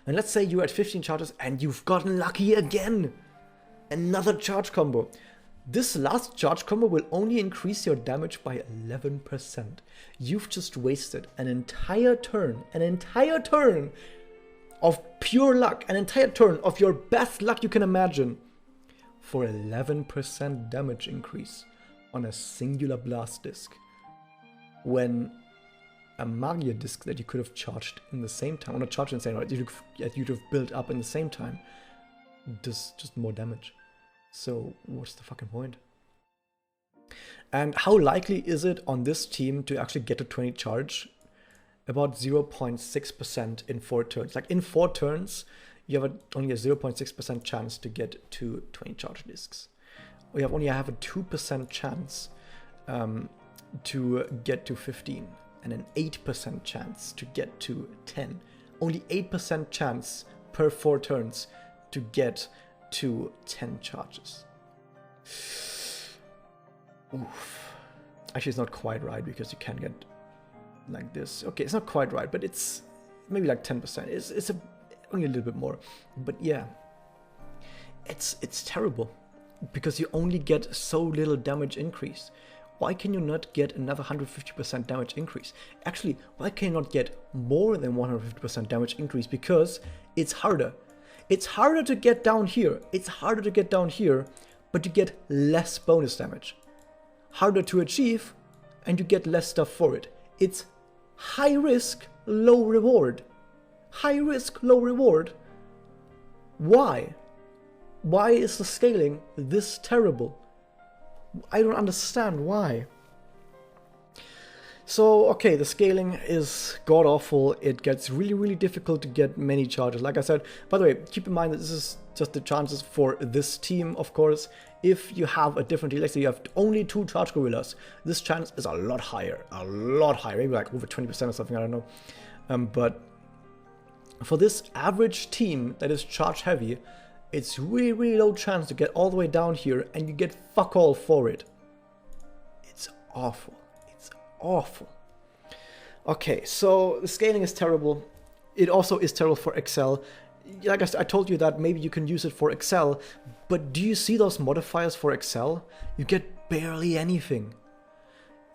And let's say you're at 15 charges and you've gotten lucky again. Another charge combo. This last charge combo will only increase your damage by 11%. You've just wasted an entire turn of pure luck, an entire turn of your best luck you can imagine, for 11% damage increase on a singular blast disc. When a Magia disc that you could have charged in the same time, or not charged in the same time, you'd have built up in the same time, does just more damage. So what's the fucking point? And how likely is it on this team to actually get to 20 charge? About 0.6% in 4 turns. Like in 4 turns, you have only a 0.6% chance to get to 20 charge discs. We only have a 2% chance to get to 15, and an 8% chance to get to 10. Only 8% chance per 4 turns to get to 10 charges. Oof. Actually, it's not quite right, because you can get like this. Okay, it's not quite right, but it's maybe like 10%. It's only a little bit more. But yeah, it's terrible, because you only get so little damage increase. Why can you not get another 150% damage increase? Actually, why can you not get more than 150% damage increase? Because it's harder. It's harder to get down here. It's harder to get down here, but you get less bonus damage. Harder to achieve, and you get less stuff for it. It's high risk, low reward. High risk, low reward. Why? Why is the scaling this terrible? I don't understand why. So, okay, the scaling is god-awful. It gets really, really difficult to get many charges. Like I said, by the way, keep in mind that this is just the chances for this team, of course. If you have a different team, let's say you have only 2 charge gorillas, this chance is a lot higher, maybe like over 20% or something, I don't know. But for this average team that is charge heavy, it's really, really low chance to get all the way down here, and you get fuck all for it. It's awful. It's awful. Okay, so the scaling is terrible. It also is terrible for Excel. Like I told you that maybe you can use it for Excel, but do you see those modifiers for Excel? You get barely anything.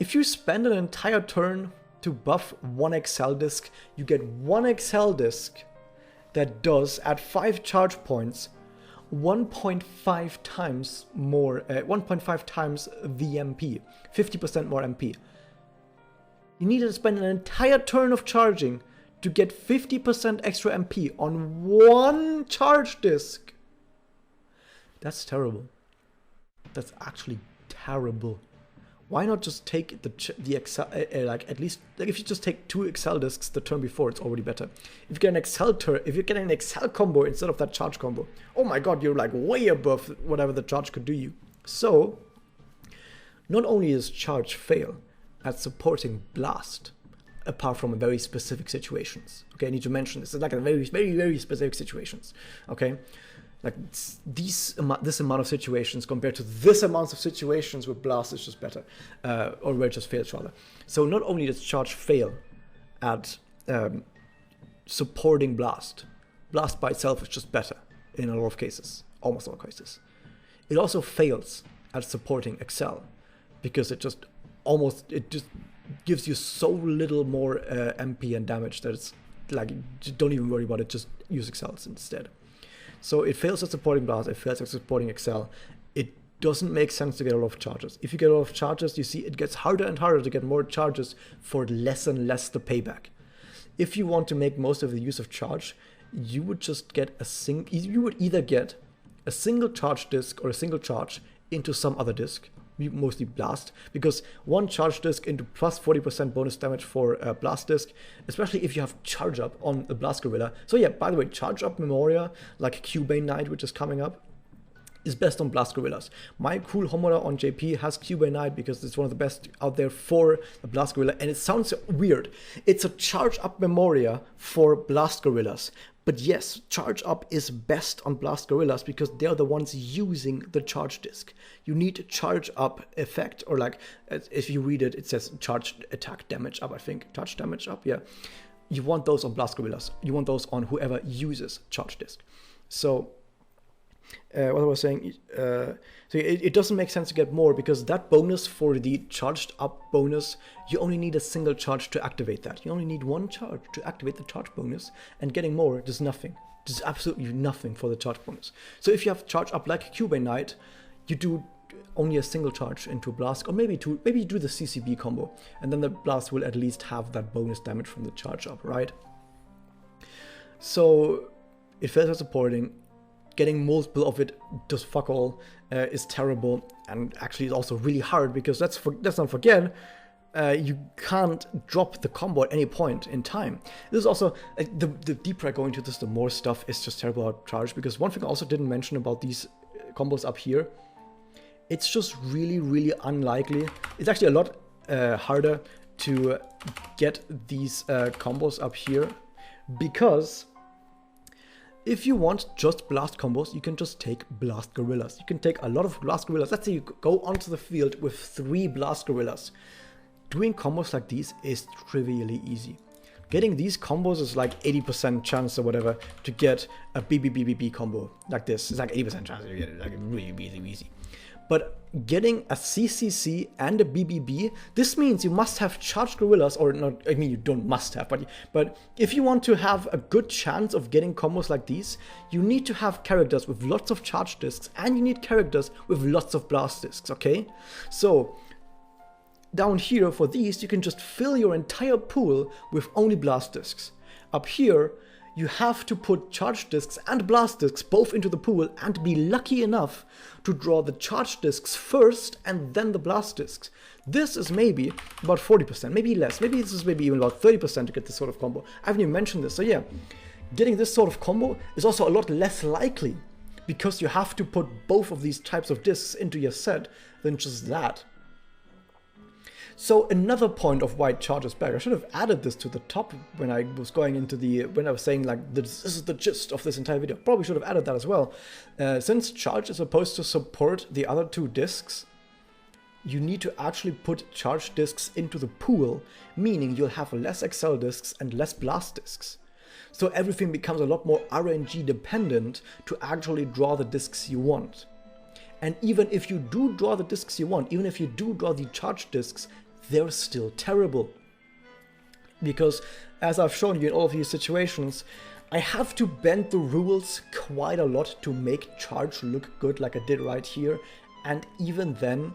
If you spend an entire turn to buff 1 Excel disk, you get 1 Excel disk that does, at 5 charge points, 1.5 times more, 1.5 times the MP, 50% more MP. You need to spend an entire turn of charging to get 50% extra MP on 1 charge disk. That's terrible. That's actually terrible. Why not just take the Excel, like at least, like if you just take 2 Excel discs the turn before, it's already better. If you get an if you get an Excel combo instead of that charge combo, oh my god, you're like way above whatever the charge could do you. So, not only does charge fail at supporting blast, apart from very specific situations. Okay, I need to mention this. It's like a very specific situations. Okay. Like this amount of situations compared to this amount of situations with blast is just better, or where it just fails rather. So not only does charge fail at supporting blast by itself is just better in a lot of cases, almost all cases. It also fails at supporting Excel because it just gives you so little more MP and damage that it's like, don't even worry about it, just use Excels instead. So it fails at supporting blast, it fails at supporting Excel. It doesn't make sense to get a lot of charges. If you get a lot of charges, you see it gets harder and harder to get more charges for less and less the payback. If you want to make most of the use of charge, you would just get you would either get a single charge disk or a single charge into some other disk, mostly blast, because one charge disk into plus 40% bonus damage for a blast disk, especially if you have charge up on the blast gorilla. So yeah, by the way, charge up Memoria, like Cubane Knight, which is coming up, is best on blast gorillas. My cool homoda on JP has Cubane Knight because it's one of the best out there for the blast gorilla, and it sounds weird. It's a charge up Memoria for blast gorillas. But yes, charge up is best on blast gorillas because they're the ones using the charge disk. You need charge up effect, or like if you read it, it says charge attack damage up, I think. Charge damage up, yeah. You want those on blast gorillas. You want those on whoever uses charge disk. So what I was saying, so it doesn't make sense to get more because that bonus for the charged up bonus, you only need a single charge to activate that. You only need one charge to activate the charge bonus, and getting more does nothing. Does absolutely nothing for the charge bonus. So if you have charge up like Cubane Knight, you do only a single charge into a blast, or maybe you do the CCB combo, and then the blast will at least have that bonus damage from the charge up, right? So it fails at supporting. Getting multiple of it does fuck all, is terrible, and actually is also really hard because let's not forget, you can't drop the combo at any point in time. This is also, the deeper I go into this, the more stuff is just terrible at charge, because one thing I also didn't mention about these combos up here, it's just really unlikely. It's actually a lot harder to get these combos up here, because if you want just blast combos, you can just take blast gorillas. You can take a lot of blast gorillas. Let's say you go onto the field with 3 blast gorillas. Doing combos like these is trivially easy. Getting these combos is like 80% chance or whatever to get a BBBBB combo like this. It's like 80% chance to get it, like really easy. But getting a CCC and a BBB, this means you must have charged gorillas, or not, I mean you don't must have, but if you want to have a good chance of getting combos like these, you need to have characters with lots of charge discs, and you need characters with lots of blast discs, okay? So down here for these, you can just fill your entire pool with only blast discs. Up here, you have to put charge discs and blast discs both into the pool and be lucky enough to draw the charge discs first and then the blast discs. This is maybe about 40%, maybe less. Maybe this is maybe even about 30% to get this sort of combo. I haven't even mentioned this. So yeah, getting this sort of combo is also a lot less likely because you have to put both of these types of discs into your set than just that. So another point of why charge is back, I should have added this to the top when I was going into when I was saying like this is the gist of this entire video. Probably should have added that as well. Since charge is supposed to support the other 2 discs, you need to actually put charge discs into the pool, meaning you'll have less Excel discs and less blast discs. So everything becomes a lot more RNG dependent to actually draw the discs you want. And even if you do draw the discs you want, even if you do draw the charge discs, they're still terrible. Because, as I've shown you in all of these situations, I have to bend the rules quite a lot to make charge look good like I did right here. And even then,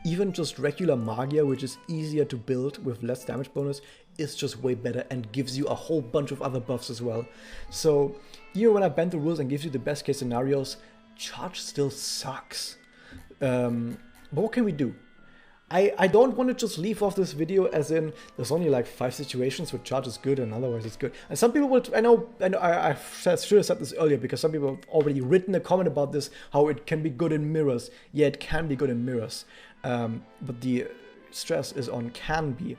even just regular Magia, which is easier to build with less damage bonus, is just way better and gives you a whole bunch of other buffs as well. So, even when I bend the rules and gives you the best case scenarios, charge still sucks. But what can we do? I don't want to just leave off this video as in there's only like 5 situations where charge is good and otherwise it's good. And some people will, I should have said this earlier because some people have already written a comment about this, how it can be good in mirrors. Yeah, it can be good in mirrors. But the stress is on can be.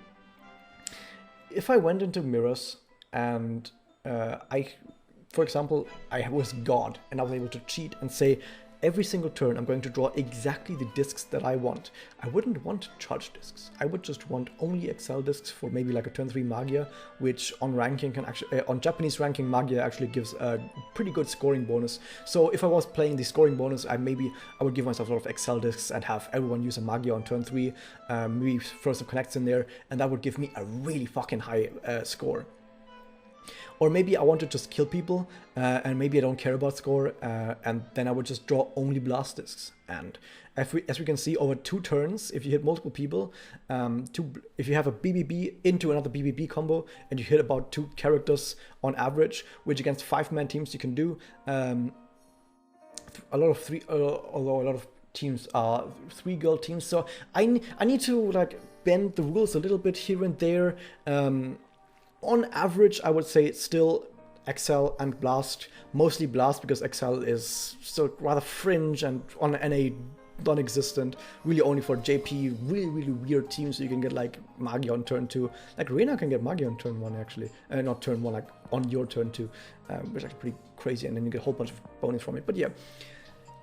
If I went into mirrors and for example, I was God and I was able to cheat and say, every single turn I'm going to draw exactly the discs that I want. I wouldn't want charge discs. I would just want only Excel discs for maybe like a turn 3 Magia, which on ranking can actually, on Japanese ranking, Magia actually gives a pretty good scoring bonus. So if I was playing the scoring bonus, I would give myself a lot of Excel discs and have everyone use a Magia on turn 3, maybe throw some connects in there, and that would give me a really fucking high score. Or maybe I want to just kill people, and maybe I don't care about score, and then I would just draw only blast discs. And as we can see, over 2 turns, if you hit multiple people, if you have a BBB into another BBB combo, and you hit about 2 characters on average, which against 5-man teams you can do, a lot of teams are 3-girl teams, so I need to like bend the rules a little bit here and there. On average, I would say it's still Excel and Blast, mostly Blast because Excel is still rather fringe and on NA non-existent, really only for JP, really weird teams, so you can get like Magia on turn 2. Like Reyna can get Magia on turn 1 actually, not turn 1, like on your turn 2, which is actually pretty crazy, and then you get a whole bunch of bonus from it. But yeah,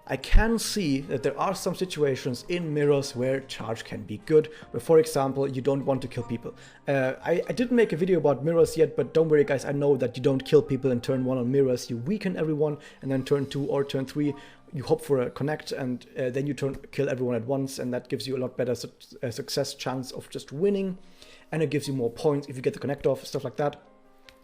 I can see that there are some situations in mirrors where charge can be good, where for example you don't want to kill people. I didn't make a video about mirrors yet, but don't worry guys, I know that you don't kill people in turn 1 on mirrors. You weaken everyone, and then turn 2 or turn 3 you hope for a connect, and then you kill everyone at once, and that gives you a lot better success chance of just winning, and it gives you more points if you get the connect off, stuff like that.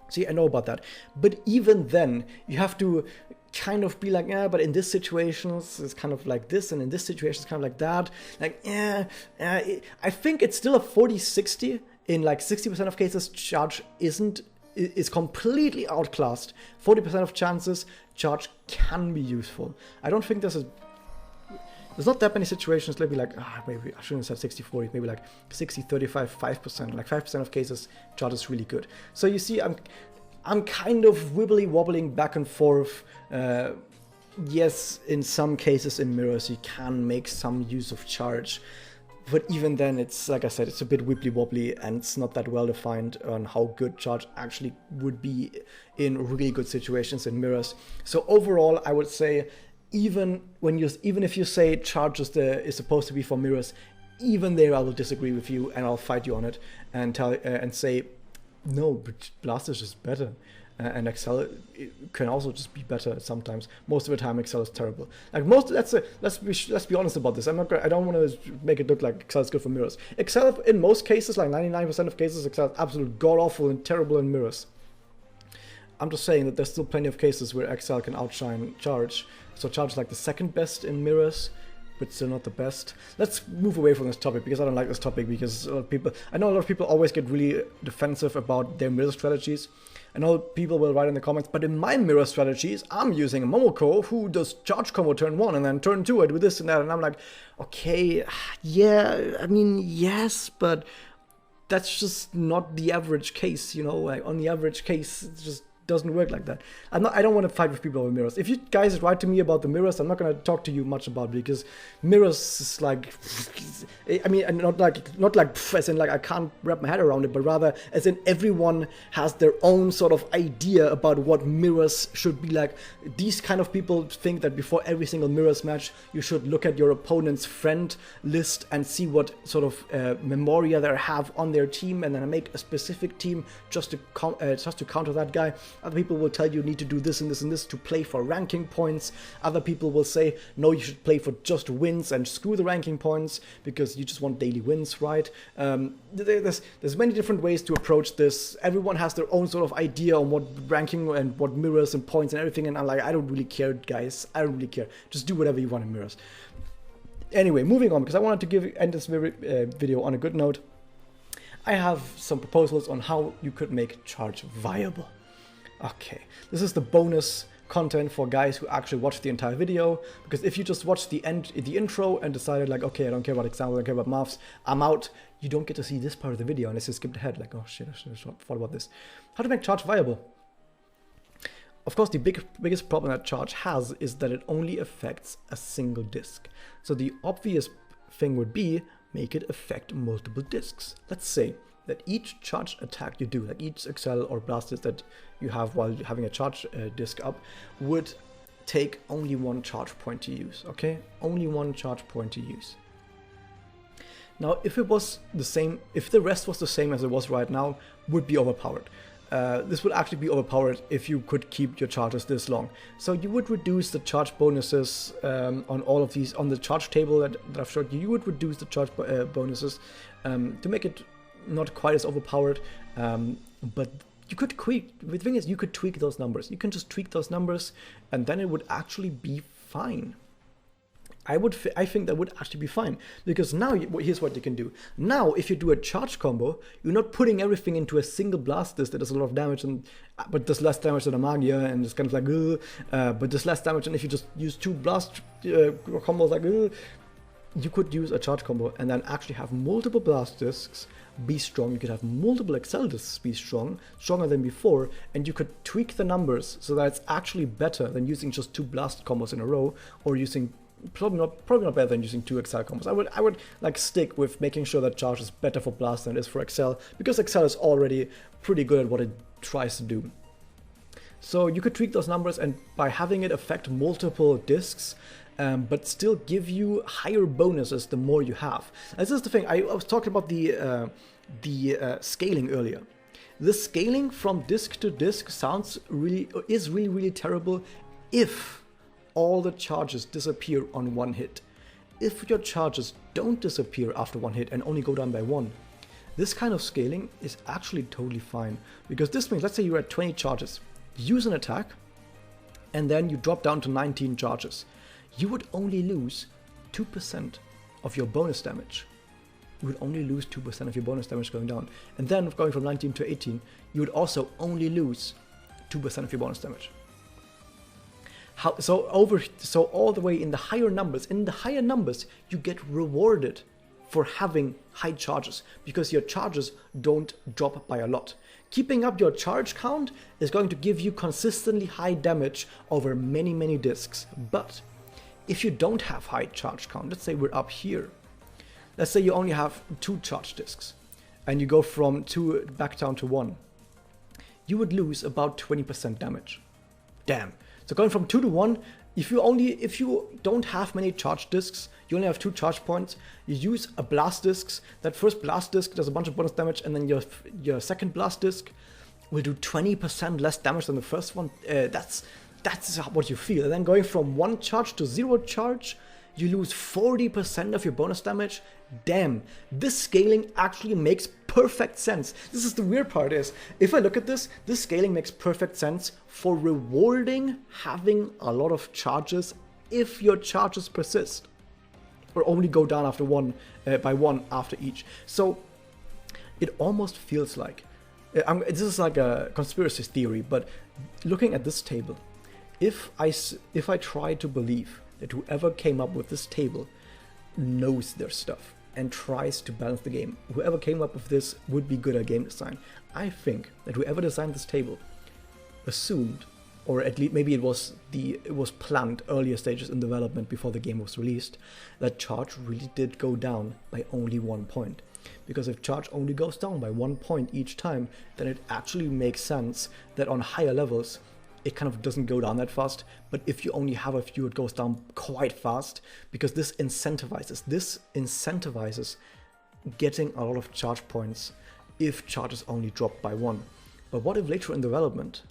See, I know about that, but even then you have to kind of be like, yeah, but in this situation it's kind of like this, and in this situation it's kind of like that. Like, I think it's still a 40-60. In like 60% of cases, charge is completely outclassed. 40% of chances, charge can be useful. I don't think there's not that many situations, maybe like, maybe I shouldn't have said 60-40, maybe like 60-35, 5%, like 5% of cases, charge is really good. So you see, I'm kind of wibbly-wobbling back and forth. Yes, in some cases in mirrors you can make some use of charge, but even then it's, like I said, it's a bit wibbly-wobbly and it's not that well defined on how good charge actually would be in really good situations in mirrors. So overall, I would say even if you say charge is supposed to be for mirrors, even there I will disagree with you and I'll fight you on it and say no, but Blast is just better. And Excel can also just be better sometimes. Most of the time, Excel is terrible. Like let's be honest about this. I don't want to make it look like Excel is good for mirrors. Excel, in most cases, like 99% of cases, Excel is absolute god awful and terrible in mirrors. I'm just saying that there's still plenty of cases where Excel can outshine charge. So charge is like the second best in mirrors, but still not the best. Let's move away from this topic because I don't like this topic, because I know a lot of people always get really defensive about their mirror strategies. I know people will write in the comments, but in my mirror strategies, I'm using a Momoko who does charge combo turn 1 and then turn 2 I do this and that, and I'm like, okay, yeah, I mean, yes, but that's just not the average case, you know, like on the average case, it's just doesn't work like that. I don't want to fight with people over mirrors. If you guys write to me about the mirrors, I'm not going to talk to you much about it, because mirrors is like, I mean, not like as in like I can't wrap my head around it, but rather as in everyone has their own sort of idea about what mirrors should be like. These kind of people think that before every single mirrors match, you should look at your opponent's friend list and see what sort of memoria they have on their team, and then make a specific team just to counter that guy. Other people will tell you need to do this and this and this to play for ranking points. Other people will say, no, you should play for just wins and screw the ranking points because you just want daily wins, right? There's many different ways to approach this. Everyone has their own sort of idea on what ranking and what mirrors and points and everything, and I'm like, I don't really care, guys. I don't really care. Just do whatever you want in mirrors. Anyway, moving on, because I wanted to end this video on a good note. I have some proposals on how you could make charge viable. Okay, this is the bonus content for guys who actually watch the entire video, because if you just watch the intro and decided like, okay, I don't care about examples, I don't care about maths, I'm out, you don't get to see this part of the video unless you skipped ahead, like, oh shit, I should have thought about this. How to make charge viable? Of course, the biggest problem that charge has is that it only affects a single disk. So the obvious thing would be, make it affect multiple disks. Let's say that each charge attack you do, like each Excel or blast disk that you have while having a charge disk up, would take only one charge point to use, okay? Only one charge point to use. Now, if it was the same, if the rest was the same as it was right now, would be overpowered. This would actually be overpowered if you could keep your charges this long. So you would reduce the charge bonuses on all of these, on the charge table that I've showed you. You would reduce the charge bonuses to make it not quite as overpowered, but you could tweak. The thing is, you could tweak those numbers. You can just tweak those numbers, and then it would actually be fine. I think that would actually be fine, because now here's what you can do. Now, if you do a charge combo, you're not putting everything into a single blast disc that does a lot of damage, but does less damage than a Magia, and it's kind of like, but does less damage than if you just use two blast combos, like, you could use a charge combo and then actually have multiple blast discs be strong. You could have multiple Excel discs be stronger than before, and you could tweak the numbers so that it's actually better than using just two blast combos in a row, or using probably not better than using two Excel combos. I would like stick with making sure that charge is better for blast than it is for Excel, because Excel is already pretty good at what it tries to do. So you could tweak those numbers, and by having it affect multiple disks, but still give you higher bonuses the more you have. And this is the thing, I was talking about the scaling earlier. The scaling from disk to disk is really terrible if all the charges disappear on one hit. If your charges don't disappear after one hit and only go down by one, this kind of scaling is actually totally fine, because this means, let's say you're at 20 charges, use an attack, and then you drop down to 19 charges. You would only lose 2% of your bonus damage. You would only lose 2% of your bonus damage going down. And then going from 19 to 18, you would also only lose 2% of your bonus damage. So all the way in the higher numbers, you get rewarded for having high charges, because your charges don't drop by a lot. Keeping up your charge count is going to give you consistently high damage over many disks. But if you don't have high charge count, let's say we're up here, let's say you only have 2 charge disks, and you go from 2 back down to 1, you would lose about 20% damage. Damn. So going from 2 to 1, if you don't have many charge disks, you only have 2 charge points, you use a blast disc. That first blast disc does a bunch of bonus damage, and then your second blast disc will do 20% less damage than the first one. That's what you feel. And then going from 1 charge to 0 charge, you lose 40% of your bonus damage. Damn, this scaling actually makes perfect sense. This is the weird part, is if I look at this scaling makes perfect sense for rewarding having a lot of charges if your charges persist, or only go down after by one after each. So it almost feels like, this is like a conspiracy theory, but looking at this table, if I try to believe that whoever came up with this table knows their stuff and tries to balance the game, whoever came up with this would be good at game design. I think that whoever designed this table assumed, or at least maybe it was planned earlier stages in development before the game was released, that charge really did go down by only 1 point. Because if charge only goes down by 1 point each time, then it actually makes sense that on higher levels it kind of doesn't go down that fast. But if you only have a few, it goes down quite fast, because this incentivizes getting a lot of charge points if charges only drop by 1. But what if later in development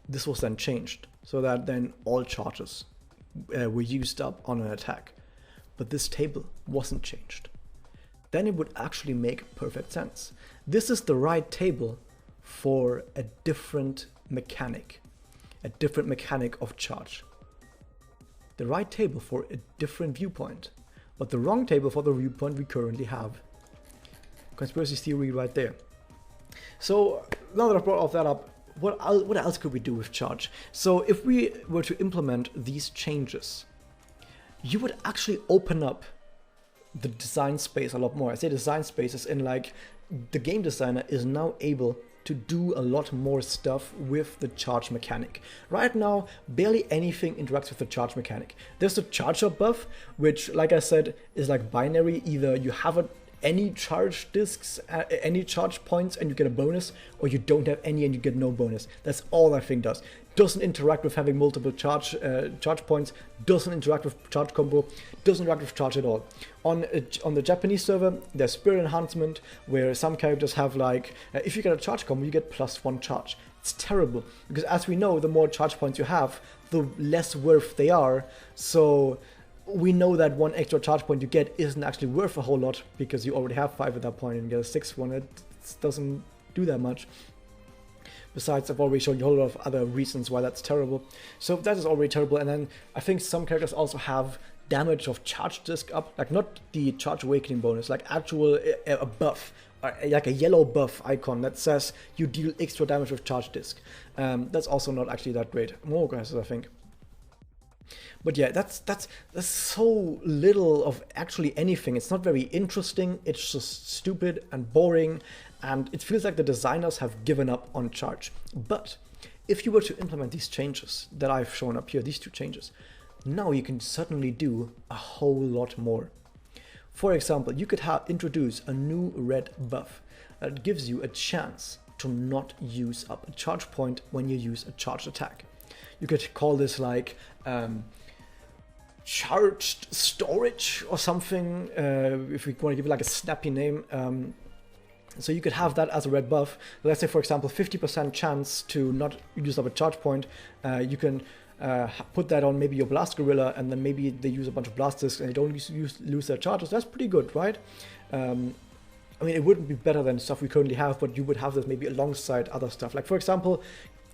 this was then changed, so that then all charges were used up on an attack, but this table wasn't changed? Then it would actually make perfect sense. This is the right table for a different mechanic of charge. The right table for a different viewpoint, but the wrong table for the viewpoint we currently have. Conspiracy theory right there. So now that I brought all that up, what else could we do with charge? So if we were to implement these changes, you would actually open up the design space a lot more. I say design space is in like the game designer is now able to do a lot more stuff with the charge mechanic. Right now, barely anything interacts with the charge mechanic. There's the charge up buff, which, like I said, is like binary. Either you have any charge discs, any charge points, and you get a bonus, or you don't have any and you get no bonus. That's all that thing does. Doesn't interact with having multiple charge points, doesn't interact with charge combo, doesn't interact with charge at all. On the Japanese server, there's Spirit Enhancement, where some characters have like, if you get a charge combo, you get +1 charge. It's terrible, because as we know, the more charge points you have, the less worth they are. So we know that 1 extra charge point you get isn't actually worth a whole lot, because you already have 5 at that point, and you get a 6th one. It doesn't do that much. Besides, I've already shown you a whole lot of other reasons why that's terrible. So that is already terrible. And then I think some characters also have damage of charge disc up, like not the charge awakening bonus, like actual a buff, like a yellow buff icon that says you deal extra damage with charge disc. That's also not actually that great. More aggressive, I think. But yeah, that's so little of actually anything. It's not very interesting. It's just stupid and boring, and it feels like the designers have given up on charge. But if you were to implement these changes that I've shown up here, these 2 changes, now you can certainly do a whole lot more. For example, you could introduce a new red buff that gives you a chance to not use up a charge point when you use a charged attack. You could call this like charged storage or something, if we want to give it like a snappy name. So you could have that as a red buff. Let's say, for example, 50% chance to not use up a charge point. You can put that on maybe your blast gorilla, and then maybe they use a bunch of blast discs and they don't lose their charges. That's pretty good, right? I mean, it wouldn't be better than stuff we currently have, but you would have this maybe alongside other stuff. Like, for example,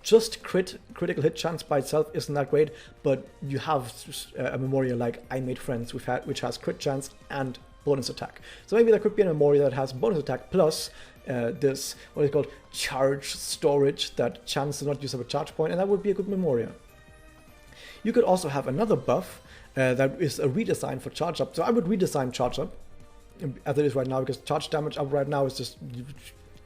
just critical hit chance by itself isn't that great, but you have a memorial like I Made Friends, which has crit chance and bonus attack. So maybe there could be a memorial that has bonus attack plus this, what is called charge storage, that chance to not use up a charge point, and that would be a good memorial. You could also have another buff that is a redesign for charge up. So I would redesign charge up as it is right now, because charge damage up right now is just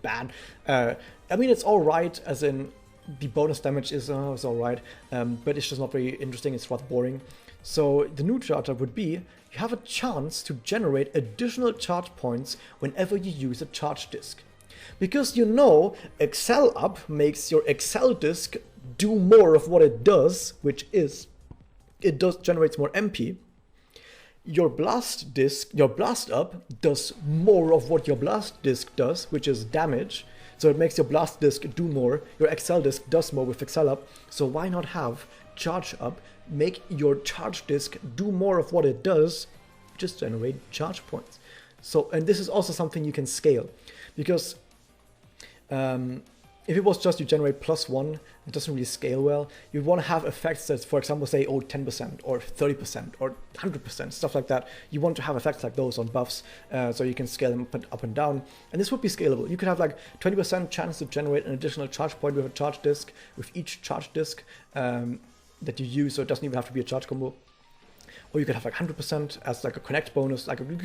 bad. I mean, it's alright, as in the bonus damage is alright, but it's just not very interesting. It's rather boring. So the new charge up would be, you have a chance to generate additional charge points whenever you use a charge disc. Because you know, Excel up makes your Excel disc do more of what it does, which is, it generates more MP. Your blast disc, your blast up does more of what your blast disc does, which is damage. So it makes your blast disc do more. Your Excel disc does more with Excel up. So why not have charge up make your charge disc do more of what it does, just generate charge points. So, and this is also something you can scale, because if it was just you generate +1, it doesn't really scale well. You want to have effects that, for example, say, 10% or 30% or 100%, stuff like that. You want to have effects like those on buffs, so you can scale them up and down. And this would be scalable. You could have like 20% chance to generate an additional charge point with a charge disc, with each charge disc that you use, so it doesn't even have to be a charge combo. Or you could have like 100% as like a connect bonus. Like you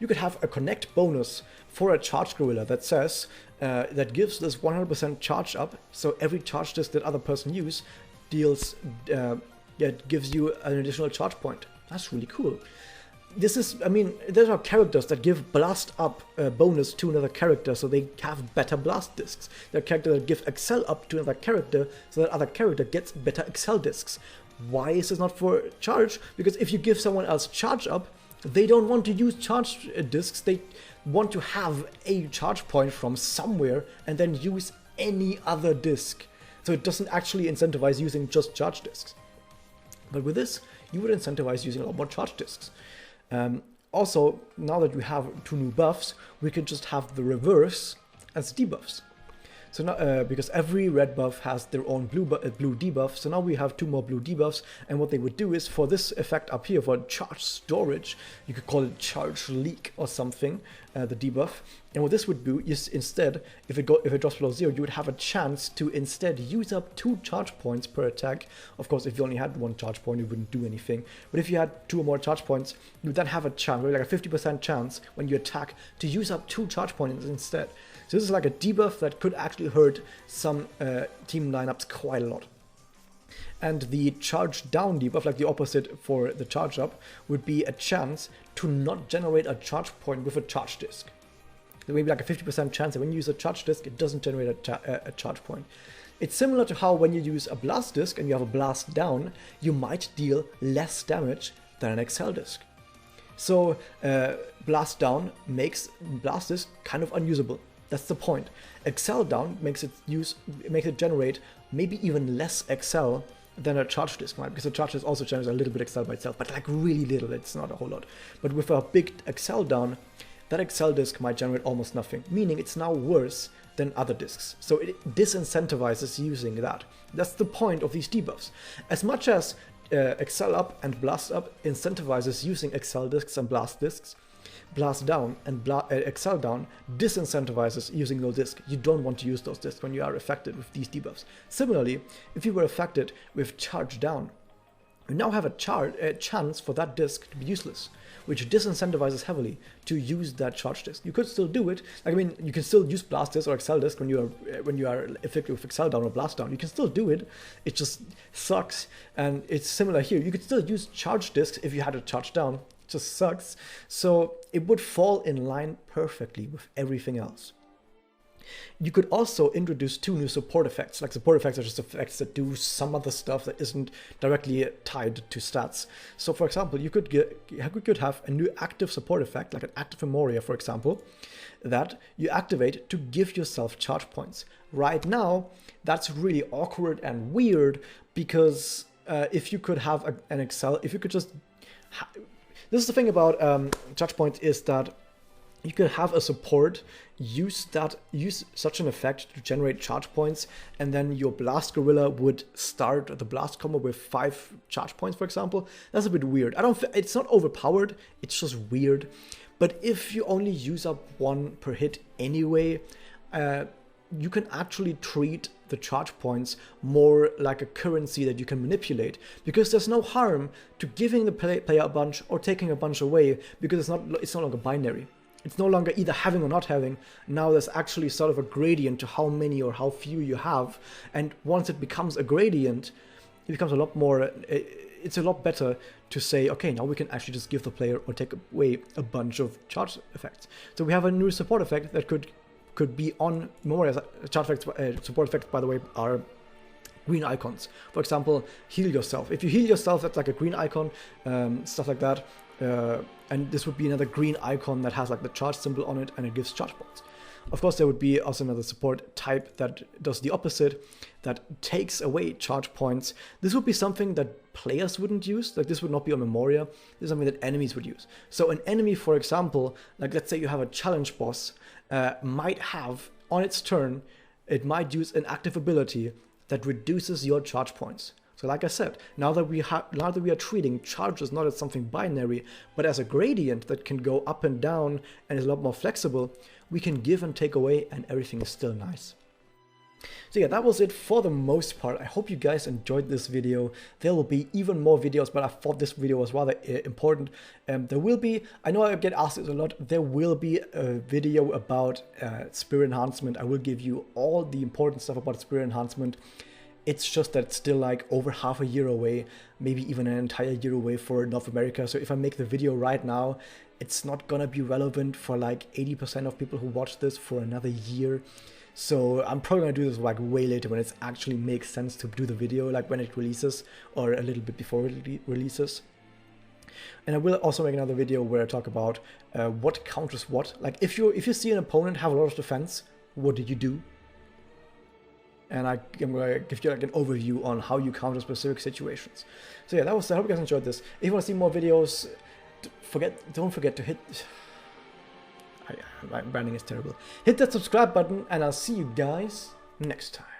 could have a connect bonus for a charge gorilla that says that gives this 100% charge up. So every charge disc that other person uses deals, gives you an additional charge point. That's really cool. This is, I mean, there are characters that give blast up bonus to another character, so they have better blast discs. There are characters that give excel up to another character, so that other character gets better excel discs. Why is this not for charge? Because if you give someone else charge up, they don't want to use charge discs. They want to have a charge point from somewhere and then use any other disc. So it doesn't actually incentivize using just charge discs. But with this, you would incentivize using a lot more charge discs. Also, now that we have 2 new buffs, we can just have the reverse as debuffs. So now, because every red buff has their own blue debuff, so now we have 2 more blue debuffs, and what they would do is, for this effect up here, for charge storage, you could call it charge leak or something, the debuff. And what this would do is instead, if it drops below 0, you would have a chance to instead use up 2 charge points per attack. Of course, if you only had 1 charge point, it wouldn't do anything. But if you had 2 or more charge points, you would then have a chance, like a 50% chance when you attack, to use up 2 charge points instead. So this is like a debuff that could actually hurt some team lineups quite a lot. And the charge down debuff, like the opposite for the charge up, would be a chance to not generate a charge point with a charge disc. There may be like a 50% chance that when you use a charge disc, it doesn't generate a charge point. It's similar to how when you use a blast disc and you have a blast down, you might deal less damage than an excel disc. So blast down makes blast disc kind of unusable. That's the point. Excel down makes it generate maybe even less excel than a charge disc might, because a charge disc also generates a little bit excel by itself, but like really little, it's not a whole lot. But with a big excel down, that excel disc might generate almost nothing, meaning it's now worse than other discs. So it disincentivizes using that. That's the point of these debuffs. As much as excel up and blast up incentivizes using excel discs and blast discs, blast down and excel down disincentivizes using those discs. You don't want to use those discs when you are affected with these debuffs. Similarly, if you were affected with charge down, you now have a chance for that disc to be useless, which disincentivizes heavily to use that charge disc. You could still do it. Like, I mean, you can still use blast disc or excel disc when you are affected with excel down or blast down. You can still do it. It just sucks. And it's similar here. You could still use charge discs if you had a charge down. Just sucks. So it would fall in line perfectly with everything else. You could also introduce 2 new support effects. Like, support effects are just effects that do some other stuff that isn't directly tied to stats. So for example, you could have a new active support effect, like an active Magia, for example, that you activate to give yourself charge points. Right now, that's really awkward and weird, because if you could have an excel, if you could just this is the thing about charge points, is that you could have a support use such an effect to generate charge points, and then your blast gorilla would start the blast combo with 5 charge points, for example. That's a bit weird. It's not overpowered, it's just weird. But if you only use up 1 per hit anyway, you can actually treat the charge points more like a currency that you can manipulate, because there's no harm to giving the player a bunch or taking a bunch away, because it's no longer binary. It's no longer either having or not having. Now there's actually sort of a gradient to how many or how few you have, and once it becomes a gradient, it becomes a lot more, it's a lot better to say, okay, now we can actually just give the player or take away a bunch of charge effects. So we have a new support effect that could be on Magia. Charge effects, support effects, by the way, are green icons. For example, heal yourself. If you heal yourself, that's like a green icon, stuff like that. And this would be another green icon that has like the charge symbol on it, and it gives charge points. Of course, there would be also another support type that does the opposite, that takes away charge points. This would be something that players wouldn't use. Like, this would not be on Magia. This is something that enemies would use. So an enemy, for example, like let's say you have a challenge boss, might have on its turn, it might use an active ability that reduces your charge points. So like I said, now that we are treating charges not as something binary, but as a gradient that can go up and down and is a lot more flexible, we can give and take away, and everything is still nice. So yeah, that was it for the most part. I hope you guys enjoyed this video. There will be even more videos, but I thought this video was rather important. There will be, I know I get asked this a lot, there will be a video about spirit enhancement. I will give you all the important stuff about spirit enhancement. It's just that it's still like over half a year away, maybe even an entire year away for North America. So if I make the video right now, it's not gonna be relevant for like 80% of people who watch this for another year. So I'm probably gonna do this like way later, when it actually makes sense to do the video, like when it releases or a little bit before it releases. And I will also make another video where I talk about what counters what. Like if you see an opponent have a lot of defense, what do you do? And I'm going to give you like an overview on how you counter specific situations. So yeah, that was, I hope you guys enjoyed this. If you want to see more videos, don't forget to hit, my branding is terrible. Hit that subscribe button, and I'll see you guys next time.